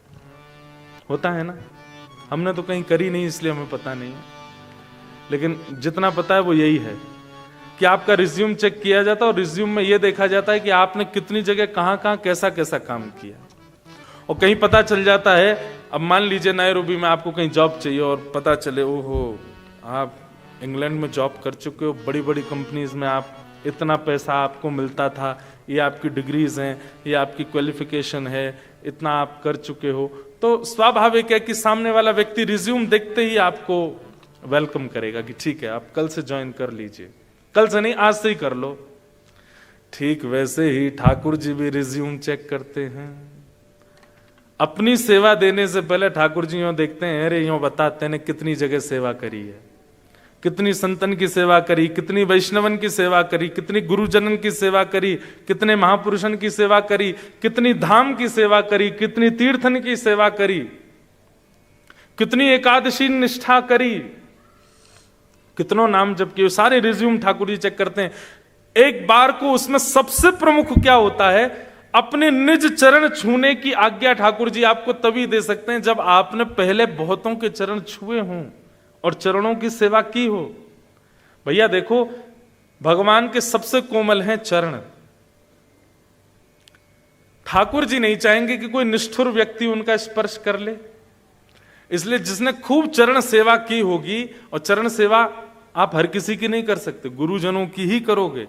होता है ना, हमने तो कहीं करी नहीं इसलिए हमें पता नहीं है, लेकिन जितना पता है वो यही है कि आपका रिज्यूम चेक किया जाता है और रिज्यूम में ये देखा जाता है कि आपने कितनी जगह कहां कहां कैसा कैसा काम किया। और कहीं पता चल जाता है, अब मान लीजिए नैरोबी में आपको कहीं जॉब चाहिए और पता चले ओहो आप इंग्लैंड में जॉब कर चुके हो, बड़ी बड़ी कंपनीज में आप इतना पैसा आपको मिलता था, ये आपकी डिग्रीज हैं, ये आपकी क्वालिफिकेशन है, इतना आप कर चुके हो, तो स्वाभाविक है कि सामने वाला व्यक्ति रिज्यूम देखते ही आपको वेलकम करेगा कि ठीक है आप कल से ज्वाइन कर लीजिए, कल से नहीं आज से ही कर लो। ठीक वैसे ही ठाकुर जी भी रिज्यूम चेक करते हैं। अपनी सेवा देने से पहले ठाकुर जी यूं देखते हैं, अरे यूं बताते हैं कितनी जगह सेवा करी है, कितनी संतन की सेवा करी, कितनी वैष्णवन की सेवा करी, कितनी गुरुजनन की सेवा करी, कितने महापुरुषन की सेवा करी, कितनी धाम की सेवा करी, कितनी तीर्थन की सेवा करी, कितनी एकादशी निष्ठा करी, कितनों नाम जप किए, सारे रिज्यूम ठाकुर जी चेक करते हैं। एक बार को उसमें सबसे प्रमुख क्या होता है, अपने निज चरण छूने की आज्ञा ठाकुर जी आपको तभी दे सकते हैं जब आपने पहले बहुतों के चरण छुए हों और चरणों की सेवा की हो। भैया देखो, भगवान के सबसे कोमल हैं चरण। ठाकुर जी नहीं चाहेंगे कि कोई निष्ठुर व्यक्ति उनका स्पर्श कर ले, इसलिए जिसने खूब चरण सेवा की होगी, और चरण सेवा आप हर किसी की नहीं कर सकते, गुरुजनों की ही करोगे,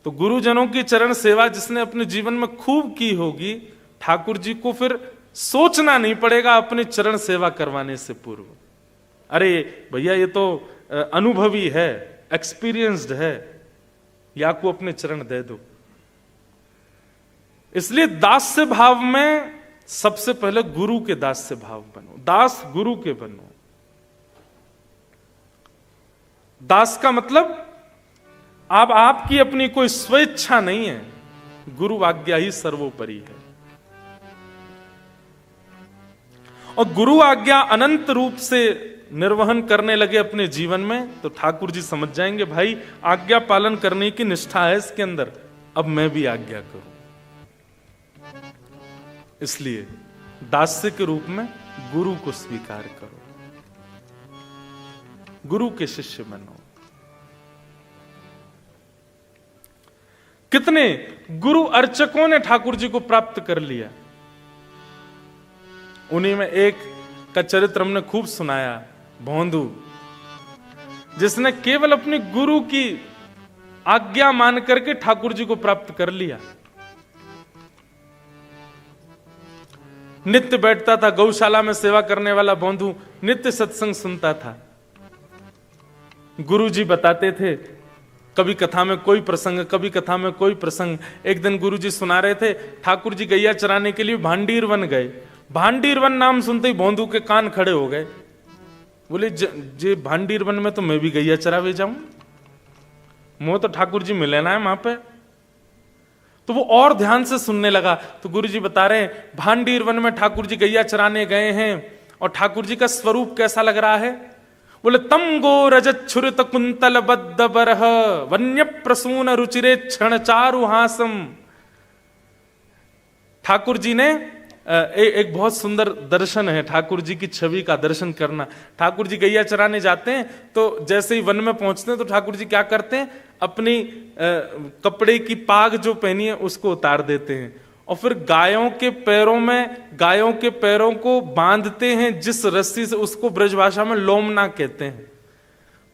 तो गुरुजनों की चरण सेवा जिसने अपने जीवन में खूब की होगी, ठाकुर जी को फिर सोचना नहीं पड़ेगा अपने चरण सेवा करवाने से पूर्व। अरे भैया ये तो अनुभवी है, एक्सपीरियंस्ड है, या को अपने चरण दे दो। इसलिए दास्य भाव में सबसे पहले गुरु के दास्य भाव बनो, दास गुरु के बनो। दास का मतलब अब आपकी अपनी कोई स्वेच्छा नहीं है, गुरु आज्ञा ही सर्वोपरि है। और गुरु आज्ञा अनंत रूप से निर्वहन करने लगे अपने जीवन में, तो ठाकुर जी समझ जाएंगे भाई आज्ञा पालन करने की निष्ठा है इसके अंदर, अब मैं भी आज्ञा करूं। इसलिए दास्य के रूप में गुरु को स्वीकार करो, गुरु के शिष्य बनो। कितने गुरु अर्चकों ने ठाकुर जी को प्राप्त कर लिया, उन्हीं में एक का चरित्र हमने खूब सुनाया, भोंदू, जिसने केवल अपने गुरु की आज्ञा मान करके ठाकुर जी को प्राप्त कर लिया। नित्य बैठता था गौशाला में सेवा करने वाला भोंदू, नित्य सत्संग सुनता था। गुरु जी बताते थे, कभी कथा में कोई प्रसंग, कभी कथा में कोई प्रसंग। एक दिन गुरु जी सुना रहे थे, ठाकुर जी गैया चराने के लिए भांडीर वन गए। भांडीर वन नाम सुनते ही भोंदू के कान खड़े हो गए, बोले जे भांडीर वन में तो मैं भी गैया चरावे जाऊं, मोह तो ठाकुर जी मिले ना है वहां पे। तो वो और ध्यान से सुनने लगा। तो गुरु जी बता रहे हैं, भांडीर वन में ठाकुर जी गैया चराने गए हैं और ठाकुर जी का स्वरूप कैसा लग रहा है, बोले तम गो रजत छुरित कुंतल बद्ध बरह वन्य प्रसून रुचिरे क्षण चारु हासम। ठाकुर जी ने एक बहुत सुंदर दर्शन है, ठाकुर जी की छवि का दर्शन करना। ठाकुर जी गैया चराने जाते हैं तो जैसे ही वन में पहुंचते हैं तो ठाकुर जी क्या करते हैं, अपनी कपड़े की पाग जो पहनी है उसको उतार देते हैं और फिर गायों के पैरों में, गायों के पैरों को बांधते हैं जिस रस्सी से, उसको ब्रजभाषा में लोमना कहते हैं।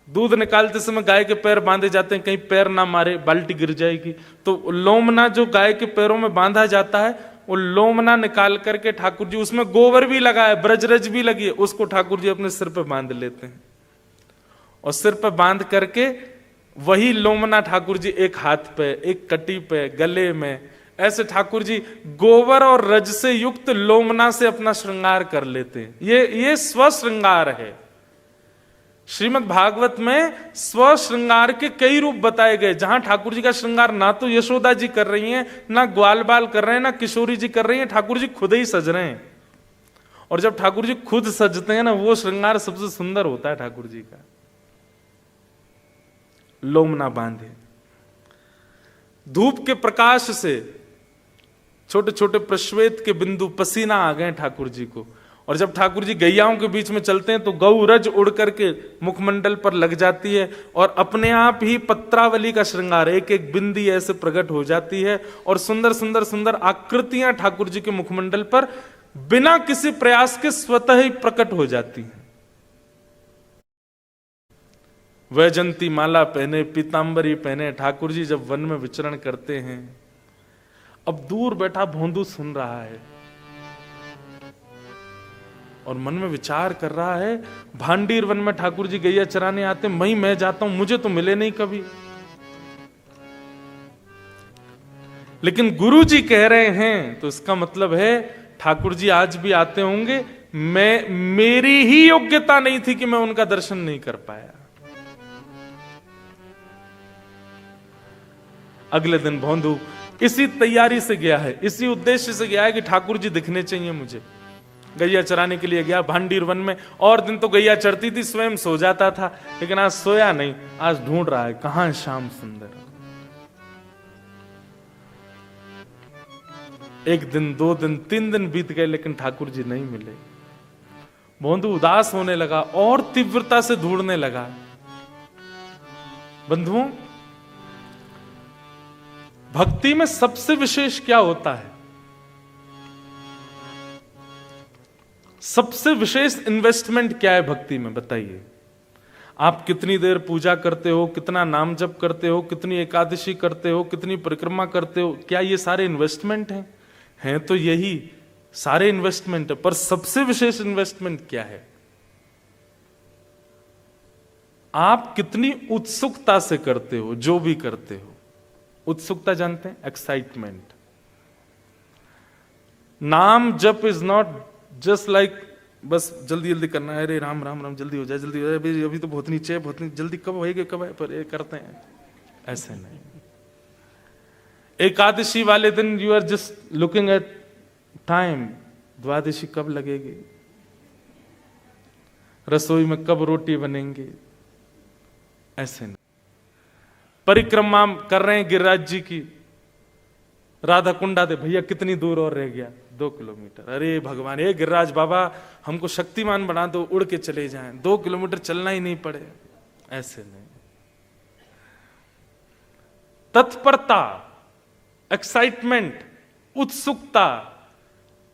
दूध निकालते समय गाय के पैर बांधे जाते हैं, कहीं पैर ना मारे, बाल्टी गिर जाएगी, तो लोमना जो गाय के पैरों में बांधा जाता है, वो लोमना निकाल करके ठाकुर जी, उसमें गोबर भी लगा है, ब्रजरज भी लगी है, उसको ठाकुर जी अपने सिर पे बांध लेते हैं और सिर पे बांध करके वही लोमना ठाकुर जी एक हाथ पे, एक कटी पे, गले में, ऐसे ठाकुर जी गोबर और रज से युक्त लोमना से अपना श्रृंगार कर लेते हैं। ये स्व श्रृंगार है, श्रीमद् भागवत में स्व श्रृंगार के कई रूप बताए गए, जहां ठाकुर जी का श्रृंगार ना तो यशोदा जी कर रही हैं, ना ग्वाल बाल कर रहे हैं, ना किशोरी जी कर रही हैं, ठाकुर जी खुद ही सज रहे हैं। और जब ठाकुर जी खुद सजते हैं ना, वो श्रृंगार सबसे सुंदर होता है ठाकुर जी का। लोम ना बांधे, धूप के प्रकाश से छोटे छोटे प्रश्वेत के बिंदु पसीना आ गए ठाकुर जी को। और जब ठाकुर जी गैयाओं के बीच में चलते हैं तो गौ रज उड़ करके मुखमंडल पर लग जाती है और अपने आप ही पत्रावली का श्रृंगार, एक एक बिंदी ऐसे प्रकट हो जाती है और सुंदर सुंदर सुंदर आकृतियां ठाकुर जी के मुखमंडल पर बिना किसी प्रयास के स्वतः ही प्रकट हो जाती हैं। वैजंती माला पहने, पीतांबरी पहने ठाकुर जी जब वन में विचरण करते हैं। अब दूर बैठा भोंदू सुन रहा है और मन में विचार कर रहा है, भांडीर वन में ठाकुर जी गैया चराने आते, मैं जाता हूं, मुझे तो मिले नहीं कभी। लेकिन गुरु जी कह रहे हैं तो इसका मतलब है ठाकुर जी आज भी आते होंगे, मेरी ही योग्यता नहीं थी कि मैं उनका दर्शन नहीं कर पाया। अगले दिन भोंदू इसी तैयारी से गया है, इसी उद्देश्य से गया है कि ठाकुर जी दिखने चाहिए मुझे। गैया चराने के लिए गया भांडीर वन में। और दिन तो गैया चरती थी, स्वयं सो जाता था, लेकिन आज सोया नहीं, आज ढूंढ रहा है कहां है श्याम सुंदर। एक दिन, 2 दिन, 3 दिन बीत गए, लेकिन ठाकुर जी नहीं मिले। भोंदू उदास होने लगा और तीव्रता से ढूंढने लगा। बंधुओं, भक्ति में सबसे विशेष क्या होता है? सबसे विशेष इन्वेस्टमेंट क्या है भक्ति में, बताइए। आप कितनी देर पूजा करते हो, कितना नाम जप करते हो, कितनी एकादशी करते हो, कितनी परिक्रमा करते हो, क्या ये सारे इन्वेस्टमेंट हैं? हैं तो यही सारे इन्वेस्टमेंट है, पर सबसे विशेष इन्वेस्टमेंट क्या है? आप कितनी उत्सुकता से करते हो जो भी करते हो। उत्सुकता जानते हैं? एक्साइटमेंट। नाम जप इज नॉट जस्ट लाइक बस जल्दी जल्दी करना है, अरे राम राम राम जल्दी हो जाए, जल्दी हो जाए, अभी तो बहुत नीचे है, बहुत जल्दी कब होएगा, कब है, पर ये करते हैं। ऐसे नहीं। एकादशी वाले दिन you are just looking at time, Dwadashi कब लगेगी, रसोई में कब रोटी बनेंगे, ऐसे नहीं। परिक्रमा कर रहे हैं गिरिराज जी की, राधा कुंडा दे, भैया कितनी दूर और रह गया, 2 किलोमीटर। अरे भगवान, ये गिरिराज बाबा हमको शक्तिमान बना दो, उड़ के चले जाएं, 2 किलोमीटर चलना ही नहीं पड़े। ऐसे नहीं। तत्परता, एक्साइटमेंट, उत्सुकता,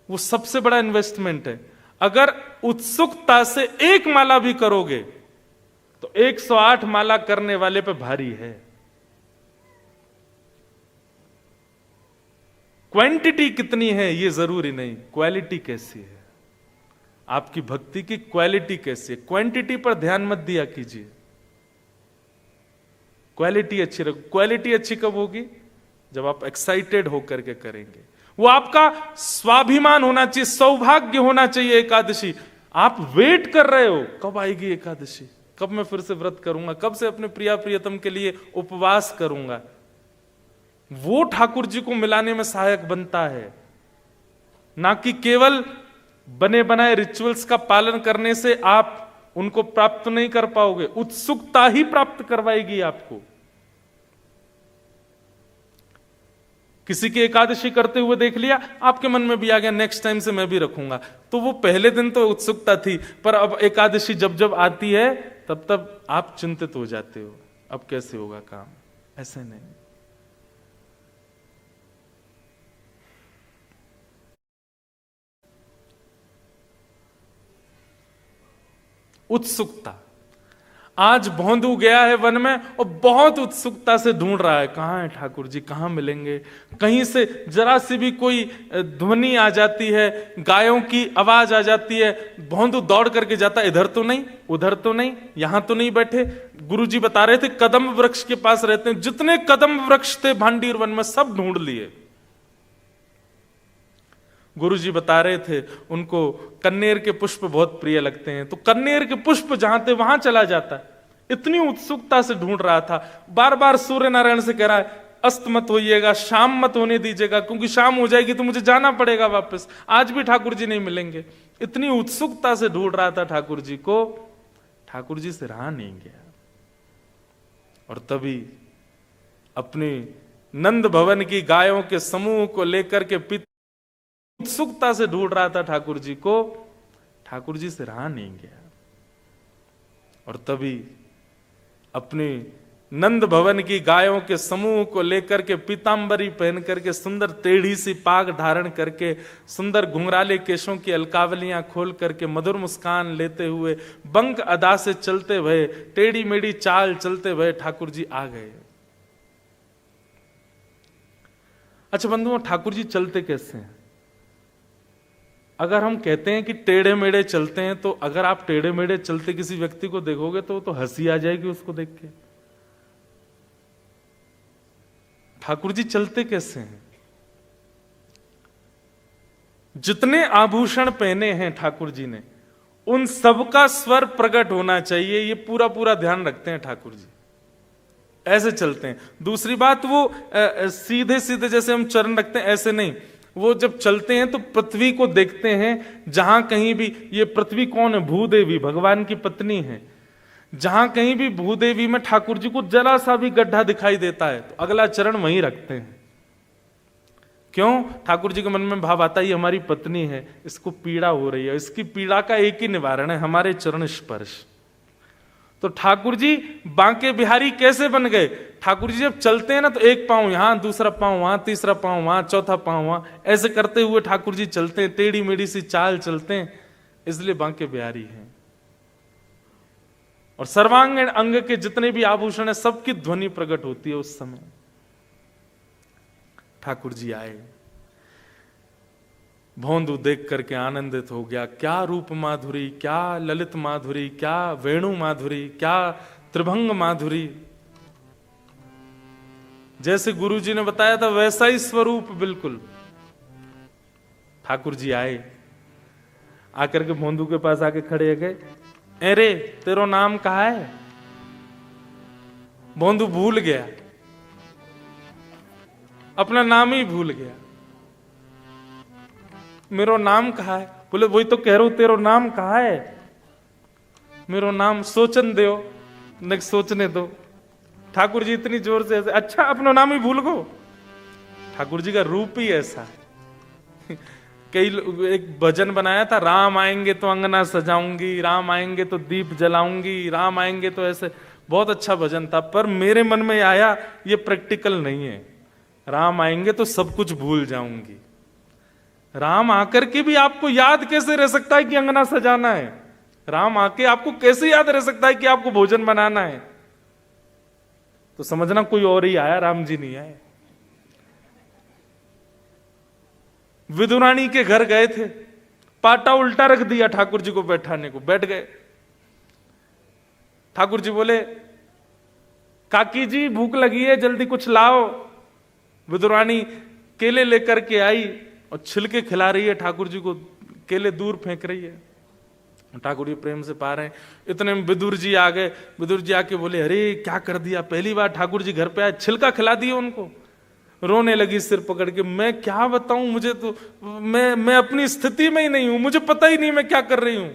वो सबसे बड़ा इन्वेस्टमेंट है। अगर उत्सुकता से 1 माला भी करोगे तो 108 माला करने वाले पे भारी है। क्वांटिटी कितनी है ये जरूरी नहीं, क्वालिटी कैसी है, आपकी भक्ति की क्वालिटी कैसी है। क्वांटिटी पर ध्यान मत दिया कीजिए, क्वालिटी अच्छी रखो। क्वालिटी अच्छी कब होगी? जब आप एक्साइटेड होकर के करेंगे। वो आपका स्वाभिमान होना चाहिए, सौभाग्य होना चाहिए। एकादशी आप वेट कर रहे हो, कब आएगी एकादशी, कब मैं फिर से व्रत करूंगा, कब से अपने प्रिया प्रियतम के लिए उपवास करूंगा। वो ठाकुर जी को मिलाने में सहायक बनता है, ना कि केवल बने बनाए रिचुअल्स का पालन करने से आप उनको प्राप्त नहीं कर पाओगे। उत्सुकता ही प्राप्त करवाएगी आपको। किसी की एकादशी करते हुए देख लिया, आपके मन में भी आ गया नेक्स्ट टाइम से मैं भी रखूंगा, तो वो पहले दिन तो उत्सुकता थी, पर अब एकादशी जब जब आती है तब तब आप चिंतित हो जाते हो, अब कैसे होगा काम। ऐसे नहीं। उत्सुकता। आज भोंदू गया है वन में और बहुत उत्सुकता से ढूंढ रहा है, कहां है ठाकुर जी, कहां मिलेंगे। कहीं से जरा सी भी कोई ध्वनि आ जाती है, गायों की आवाज आ जाती है, भोंदू दौड़ करके जाता, इधर तो नहीं, उधर तो नहीं, यहां तो नहीं बैठे। गुरुजी बता रहे थे कदम वृक्ष के पास रहते हैं, जितने कदम वृक्ष थे भांडीर वन में सब ढूंढ लिए। गुरुजी बता रहे थे उनको कन्नेर के पुष्प बहुत प्रिय लगते हैं, तो कन्नेर के पुष्प जहां थे वहां चला जाता है। इतनी उत्सुकता से ढूंढ रहा था, बार बार सूर्य नारायण से कह रहा है अस्त मत होइएगा, शाम मत होने दीजिएगा, क्योंकि शाम हो जाएगी तो मुझे जाना पड़ेगा वापस, आज भी ठाकुर जी नहीं मिलेंगे। इतनी उत्सुकता से ढूंढ रहा था ठाकुर जी को, ठाकुर जी से रहा नहीं गया। और तभी अपनी नंद भवन की गायों के समूह को लेकर के उत्सुकता से ढूंढ रहा था ठाकुर जी को, ठाकुर जी से रहा नहीं गया। और तभी अपनी नंद भवन की गायों के समूह को लेकर के पीतांबरी पहन करके, सुंदर टेढ़ी सी पाग धारण करके, सुंदर घुंघराले केशों की अलकावलियां खोल करके, मधुर मुस्कान लेते हुए, बंक अदा से चलते हुए, टेढ़ी मेढ़ी चाल चलते हुए ठाकुर जी आ गए। अच्छा बंधुओं, ठाकुर जी चलते कैसे हैं? अगर हम कहते हैं कि टेढ़े मेढ़े चलते हैं, तो अगर आप टेढ़े मेढ़े चलते किसी व्यक्ति को देखोगे तो हंसी आ जाएगी उसको देख के। ठाकुर जी चलते कैसे हैं? जितने आभूषण पहने हैं ठाकुर जी ने, उन सबका स्वर प्रकट होना चाहिए, ये पूरा पूरा ध्यान रखते हैं ठाकुर जी, ऐसे चलते हैं। दूसरी बात, वो सीधे सीधे जैसे हम चरण रखते हैं ऐसे नहीं, वो जब चलते हैं तो पृथ्वी को देखते हैं। जहां कहीं भी, ये पृथ्वी कौन है? भूदेवी, भगवान की पत्नी है। जहां कहीं भी भूदेवी में ठाकुर जी को जरा सा भी गड्ढा दिखाई देता है तो अगला चरण वहीं रखते हैं। क्यों? ठाकुर जी के मन में भाव आता है ये हमारी पत्नी है, इसको पीड़ा हो रही है, इसकी पीड़ा का एक ही निवारण है, हमारे चरण स्पर्श। तो ठाकुर जी बांके बिहारी कैसे बन गए? ठाकुर जी जब चलते हैं ना तो एक पांव यहां, दूसरा पांव वहां, तीसरा पांव वहां, चौथा पांव वहां, ऐसे करते हुए ठाकुर जी चलते हैं, टेढ़ी मेढ़ी सी चाल चलते हैं, इसलिए बांके बिहारी हैं। और सर्वांगीण अंग के जितने भी आभूषण है सबकी ध्वनि प्रकट होती है उस समय। ठाकुर जी आए, भौंदू देख करके आनंदित हो गया। क्या रूप माधुरी, क्या ललित माधुरी, क्या वेणु माधुरी, क्या त्रिभंग माधुरी। जैसे गुरुजी ने बताया था वैसा ही स्वरूप बिल्कुल। ठाकुर जी आए, आकर के भौंदू के पास आके खड़े हो गए। अरे तेरो नाम कहा है? भौंदू भूल गया, अपना नाम ही भूल गया। मेरो नाम कहा है? बोले वही तो कह रहा हूं, तेरो नाम कहा है? मेरो नाम सोचन दो, न सोचने दो। ठाकुर जी इतनी जोर से ऐसे, अच्छा अपना नाम ही भूल गो। ठाकुर जी का रूप ही ऐसा है। कई एक भजन बनाया था, राम आएंगे तो अंगना सजाऊंगी, राम आएंगे तो दीप जलाऊंगी, राम आएंगे तो ऐसे, बहुत अच्छा भजन था। पर मेरे मन में आया ये प्रैक्टिकल नहीं है। राम आएंगे तो सब कुछ भूल जाऊंगी। राम आकर के भी आपको याद कैसे रह सकता है कि अंगना सजाना है? राम आके आपको कैसे याद रह सकता है कि आपको भोजन बनाना है? तो समझना कोई और ही आया, राम जी नहीं आए। विदुरानी के घर गए थे, पाटा उल्टा रख दिया ठाकुर जी को बैठाने को, बैठ गए। ठाकुर जी बोले काकी जी भूख लगी है, जल्दी कुछ लाओ। विदुरानी केले लेकर के आई और छिलके खिला रही है ठाकुर जी को, केले दूर फेंक रही है। ठाकुर जी प्रेम से पा रहे हैं। इतने में विदुर जी आ गए। विदुर जी आके बोले अरे क्या कर दिया, पहली बार ठाकुर जी घर पे आए, छिलका खिला दिया उनको। रोने लगी सिर पकड़ के, मैं क्या बताऊं, मुझे तो मैं अपनी स्थिति में ही नहीं हूं, मुझे पता ही नहीं मैं क्या कर रही हूं।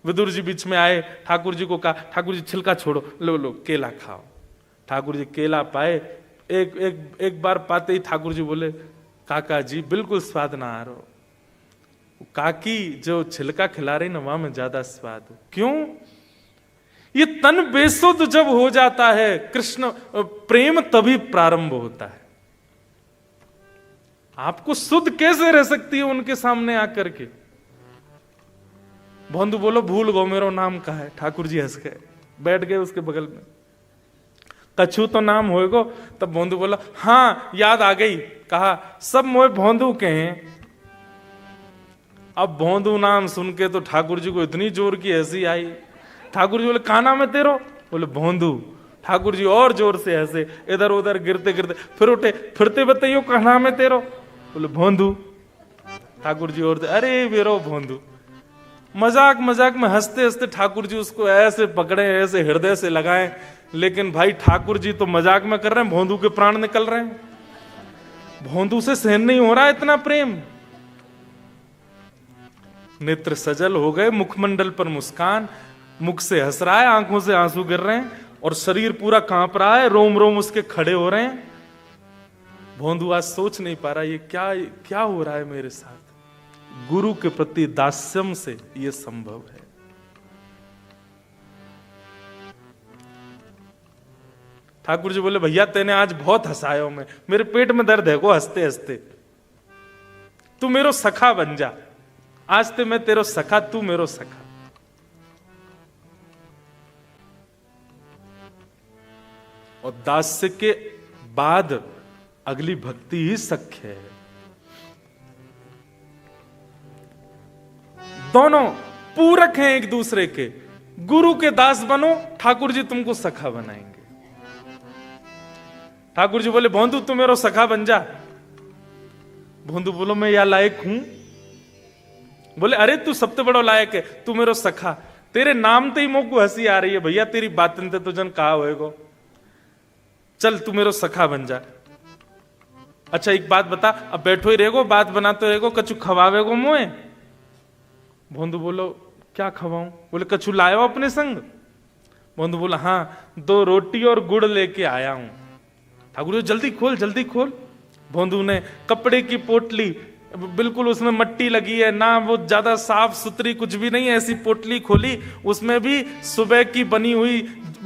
विदुर जी बीच में आए, ठाकुर जी को कहा ठाकुर जी छिलका छोड़ो, लो लो केला खाओ। ठाकुर जी केला पाए, एक बार पाते ही ठाकुर जी बोले काका जी बिल्कुल स्वाद ना आ रहा। काकी जो छिलका खिला रही ना वहां में ज्यादा स्वाद। क्यों? ये तन बेसुध जब हो जाता है कृष्ण प्रेम तभी प्रारंभ होता है। आपको शुद्ध कैसे रह सकती है उनके सामने आकर के? भौंदू बोलो भूल गो मेरो नाम कहा है। ठाकुर जी हंस गए, बैठ गए उसके बगल में। कछु तो नाम होएगो। तब भौंदू बोला हाँ याद आ गई। कहा सब मोए भौंदू के हैं। अब भौंदू नाम सुन के तो ठाकुर जी को इतनी जोर की हंसी आई। ठाकुर जी बोले कहा नाम है तेरो? बोले भौंदू। ठाकुर जी और जोर से हंसे, इधर उधर गिरते गिरते फिर उठे, फिरते बताइयो कहा नाम है तेरो? बोले भौंदू। ठाकुर जी और अरे वेरो भोंदू, मजाक मजाक में हंसते हंसते ठाकुर जी उसको ऐसे पकड़े, ऐसे हृदय से लगाए। लेकिन भाई ठाकुर जी तो मजाक में कर रहे हैं, भोंदू के प्राण निकल रहे हैं। भोंदू से सहन नहीं हो रहा इतना प्रेम। नेत्र सजल हो गए, मुखमंडल पर मुस्कान, मुख से हंस रहा है, आंखों से आंसू गिर रहे हैं और शरीर पूरा कांप रहा है, रोम रोम उसके खड़े हो रहे हैं। भोंदू आज सोच नहीं पा रहा ये क्या क्या हो रहा है मेरे साथ। गुरु के प्रति दास्यम से यह संभव है। ठाकुर जी बोले भैया तेने आज बहुत हंसायो, में मेरे पेट में दर्द है को हंसते हंसते, तू मेरो सखा बन जा, आज ते मैं तेरो सखा, तू मेरो सखा। और दास्य के बाद अगली भक्ति ही सख्य है। दोनों पूरक हैं एक दूसरे के। गुरु के दास बनो, ठाकुर जी तुमको सखा बनाएंगे। ठाकुर जी बोले भोंदू तू मेरो सखा बन जा। भोंदू बोलो मैं या लायक हूं? बोले अरे तू सबसे बड़ा लायक है, तू मेरो सखा। तेरे नाम ते ही मोको हंसी आ रही है भैया, तेरी बातन ते तो जन कहा होएगो। चल तू मेरो सखा बन जा। अच्छा एक बात बता, अब बैठो ही रहेगो, बात बनाते रहेगो, कछु खवावेगो मोए? भोंदू बोलो क्या खवाऊं? बोले कछु लायो अपने संग? भोंदू बोला हाँ 2 रोटी और गुड़ लेके आया हूं। ठाकुर जी जल्दी खोल जल्दी खोल। भोंदू ने कपड़े की पोटली, बिल्कुल उसमें मट्टी लगी है ना, वो ज्यादा साफ सुथरी कुछ भी नहीं है, ऐसी पोटली खोली, उसमें भी सुबह की बनी हुई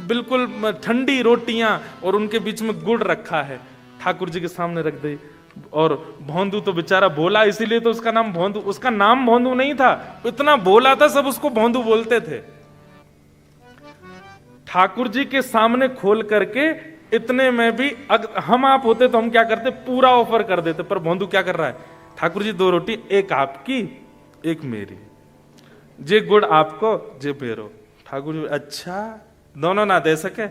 बिल्कुल ठंडी रोटियां और उनके बीच में गुड़ रखा है। ठाकुर जी के सामने रख दी। और भोंदू तो बेचारा भोला, इसीलिए तो उसका नाम भोंदू, उसका नाम भोंदू नहीं था, इतना भोला था सब उसको भोंदू बोलते थे। ठाकुर जी के सामने खोल करके इतने में भी हम आप होते तो हम क्या करते, पूरा ऑफर कर देते। पर भोंदू क्या कर रहा है, ठाकुर जी 2 रोटी, एक आपकी एक मेरी, जे गुड़ आपको जे मेरो। ठाकुर जी अच्छा दोनों ना दे सके,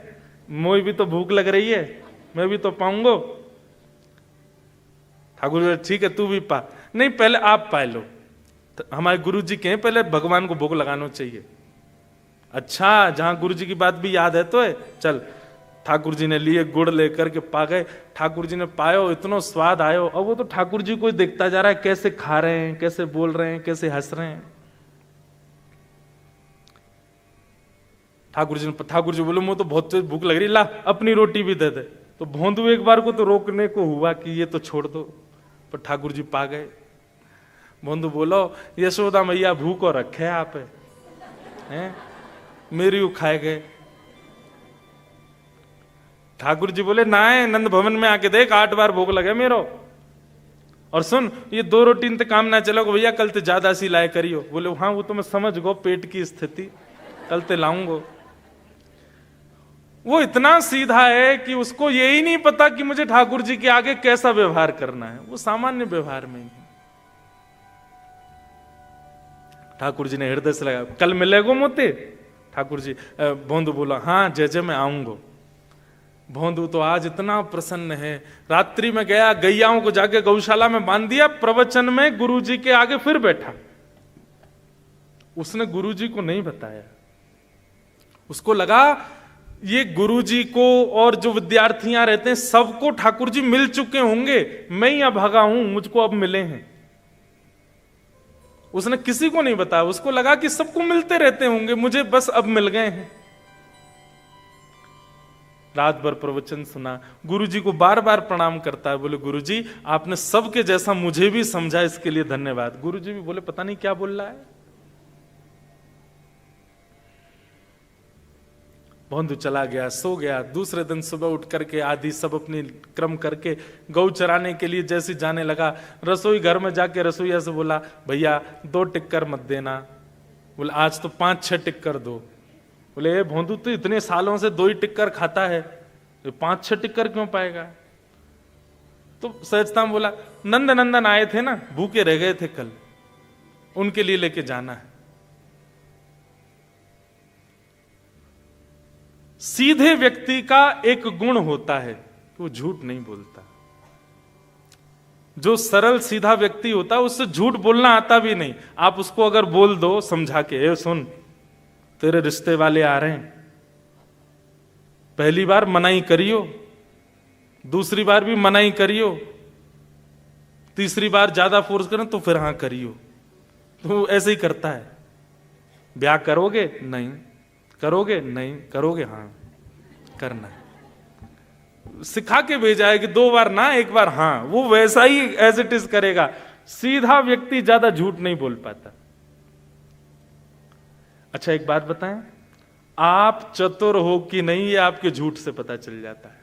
मोई भी तो भूख लग रही है, मैं भी तो पाऊंगो। ठाकुर जी ठीक है तू भी पा। नहीं पहले आप पा लो, तो हमारे गुरु जी के पहले भगवान को भोग लगाना चाहिए। अच्छा जहां गुरु जी की बात भी याद है तो है, चल। ठाकुर जी ने लिए, गुड़ लेकर के पा गए। ठाकुर जी ने पायो, इतना स्वाद आयो। अब वो तो ठाकुर जी को देखता जा रहा है, कैसे खा रहे हैं, कैसे बोल रहे हैं, कैसे हंस रहे हैं। ठाकुर जी बोले मुझे तो बहुत तेज भूख लग रही, ला अपनी रोटी भी दे दे। तो भोंदू एक बार को तो रोकने को हुआ कि ये तो छोड़ दो, पर ठाकुर जी पा गए। भोंदू बोलो यशोदा मैया भूखो रखे आप हैं, मेरी वो खाए गए। ठाकुर जी बोले ना है, नंद भवन में आके देख 8 बार भोग लगे मेरो। और सुन ये 2 रोटी इंत काम ना चलोगे भैया, कल ते ज्यादा सी लाए करियो। बोले हाँ वो तो मैं समझ गो पेट की स्थिति, कल ते लाऊंगो। वो इतना सीधा है कि उसको यही नहीं पता कि मुझे ठाकुर जी के आगे कैसा व्यवहार करना है, वो सामान्य व्यवहार में ही। ठाकुर जी ने हृदय से लगा, कल मिलेगो मोते? ठाकुर जी भोंदू बोला हाँ जय जय मैं आऊंगो। भोंदू तो आज इतना प्रसन्न है, रात्रि में गया, गैयाओं को जाके गौशाला में बांध दिया, प्रवचन में गुरु जी के आगे फिर बैठा। उसने गुरु जी को नहीं बताया, उसको लगा ये गुरु जी को और जो विद्यार्थियां रहते हैं सबको ठाकुर जी मिल चुके होंगे, मैं ही अभागा हूं, मुझको अब मिले हैं। उसने किसी को नहीं बताया, उसको लगा कि सबको मिलते रहते होंगे, मुझे बस अब मिल गए हैं। रात भर प्रवचन सुना, गुरु जी को बार बार प्रणाम करता है। बोले गुरु जी आपने सबके जैसा मुझे भी समझा, इसके लिए धन्यवाद। गुरु जी भी बोले पता नहीं क्या बोल रहा है। भोंदू चला गया, सो गया। दूसरे दिन सुबह उठ करके आदि सब अपनी क्रम करके गौ चराने के लिए जैसे जाने लगा, रसोई घर में जाके रसोईया से बोला भैया 2 टिक्कर मत देना। बोले आज तो 5-6 टिक्कर दो। बोले भोंदू तो इतने सालों से 2 ही टिक्कर खाता है, 5-6 टिक्कर क्यों पाएगा? तो सहजता बोला नंद नंदन आए थे ना, भूखे रह गए थे कल, उनके लिए लेके जाना है। सीधे व्यक्ति का एक गुण होता है कि वो झूठ नहीं बोलता। जो सरल सीधा व्यक्ति होता है उससे झूठ बोलना आता भी नहीं। आप उसको अगर बोल दो समझा के, ए सुन तेरे रिश्ते वाले आ रहे हैं, पहली बार मनाई करियो, दूसरी बार भी मनाई करियो, तीसरी बार ज्यादा फोर्स करें तो फिर हां करियो। तो ऐसे ही करता है। ब्याह करोगे? नहीं। करोगे? नहीं। करोगे? हां। करना है। सिखा के भेजा है कि 2 बार ना 1 बार हां, वो वैसा ही एज इट इज करेगा। सीधा व्यक्ति ज्यादा झूठ नहीं बोल पाता। अच्छा एक बात बताएं, आप चतुर हो कि नहीं ये आपके झूठ से पता चल जाता है।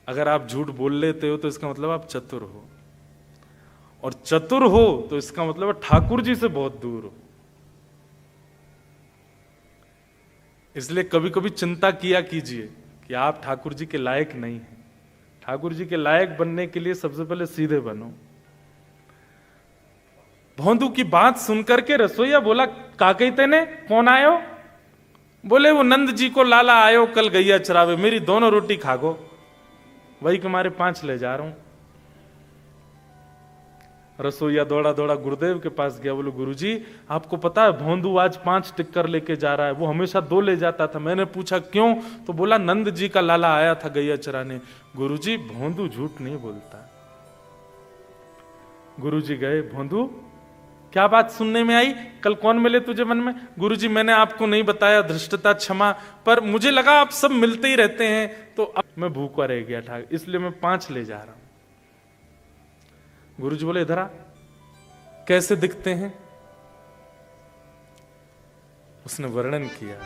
अगर आप झूठ बोल लेते हो तो इसका मतलब आप चतुर हो, और चतुर हो तो इसका मतलब ठाकुर जी से बहुत दूर हो। इसलिए कभी कभी चिंता किया कीजिए कि आप ठाकुर जी के लायक नहीं हैं। ठाकुर जी के लायक बनने के लिए सबसे पहले सीधे बनो। भौंदू की बात सुनकर के रसोईया बोला, काकई तेने कौन आयो? बोले वो नंद जी को लाला आयो कल गैया चरावे, मेरी दोनों रोटी खागो, वही के मारे 5 ले जा रहा हूं। रसोईया दौड़ा दौड़ा गुरुदेव के पास गया। बोले गुरुजी आपको पता है भौंदू आज 5 टिक्कर लेके जा रहा है, वो हमेशा 2 ले जाता था। मैंने पूछा क्यों? तो बोला नंद जी का लाला आया था गैया चराने। गुरुजी भौंदू झूठ नहीं बोलता। गुरुजी गए, भौंदू क्या बात सुनने में आई? कल कौन मिले तुझे मन में? गुरुजी मैंने आपको नहीं बताया, धृष्टता क्षमा, पर मुझे लगा आप सब मिलते ही रहते हैं तो अब मैं भूखा रह गया था, इसलिए मैं 5 ले जा रहा हूं। गुरुजी बोले इधर आ, कैसे दिखते हैं? उसने वर्णन किया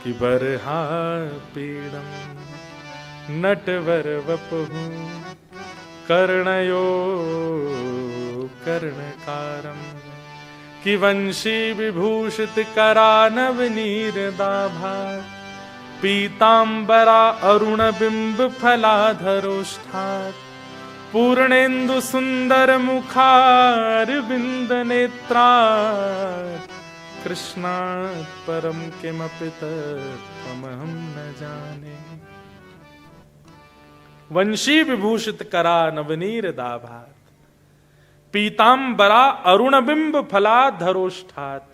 कि बरहा पीड़म नटवर वपहु कर्णयो कर्णकारम कि वंशी विभूषित करानव नीरदाभा पीतांबरा अरुण बिंब फलाधरोष्ठात् पूर्णेन्दु सुंदर मुखार बिंद नेत्रात् कृष्णात् परम किमपि तत्त्वमहं न जाने। वंशी विभूषित करा नवनीर दाभात पीतांबरा अरुणबिंब फलाधरोष्ठात्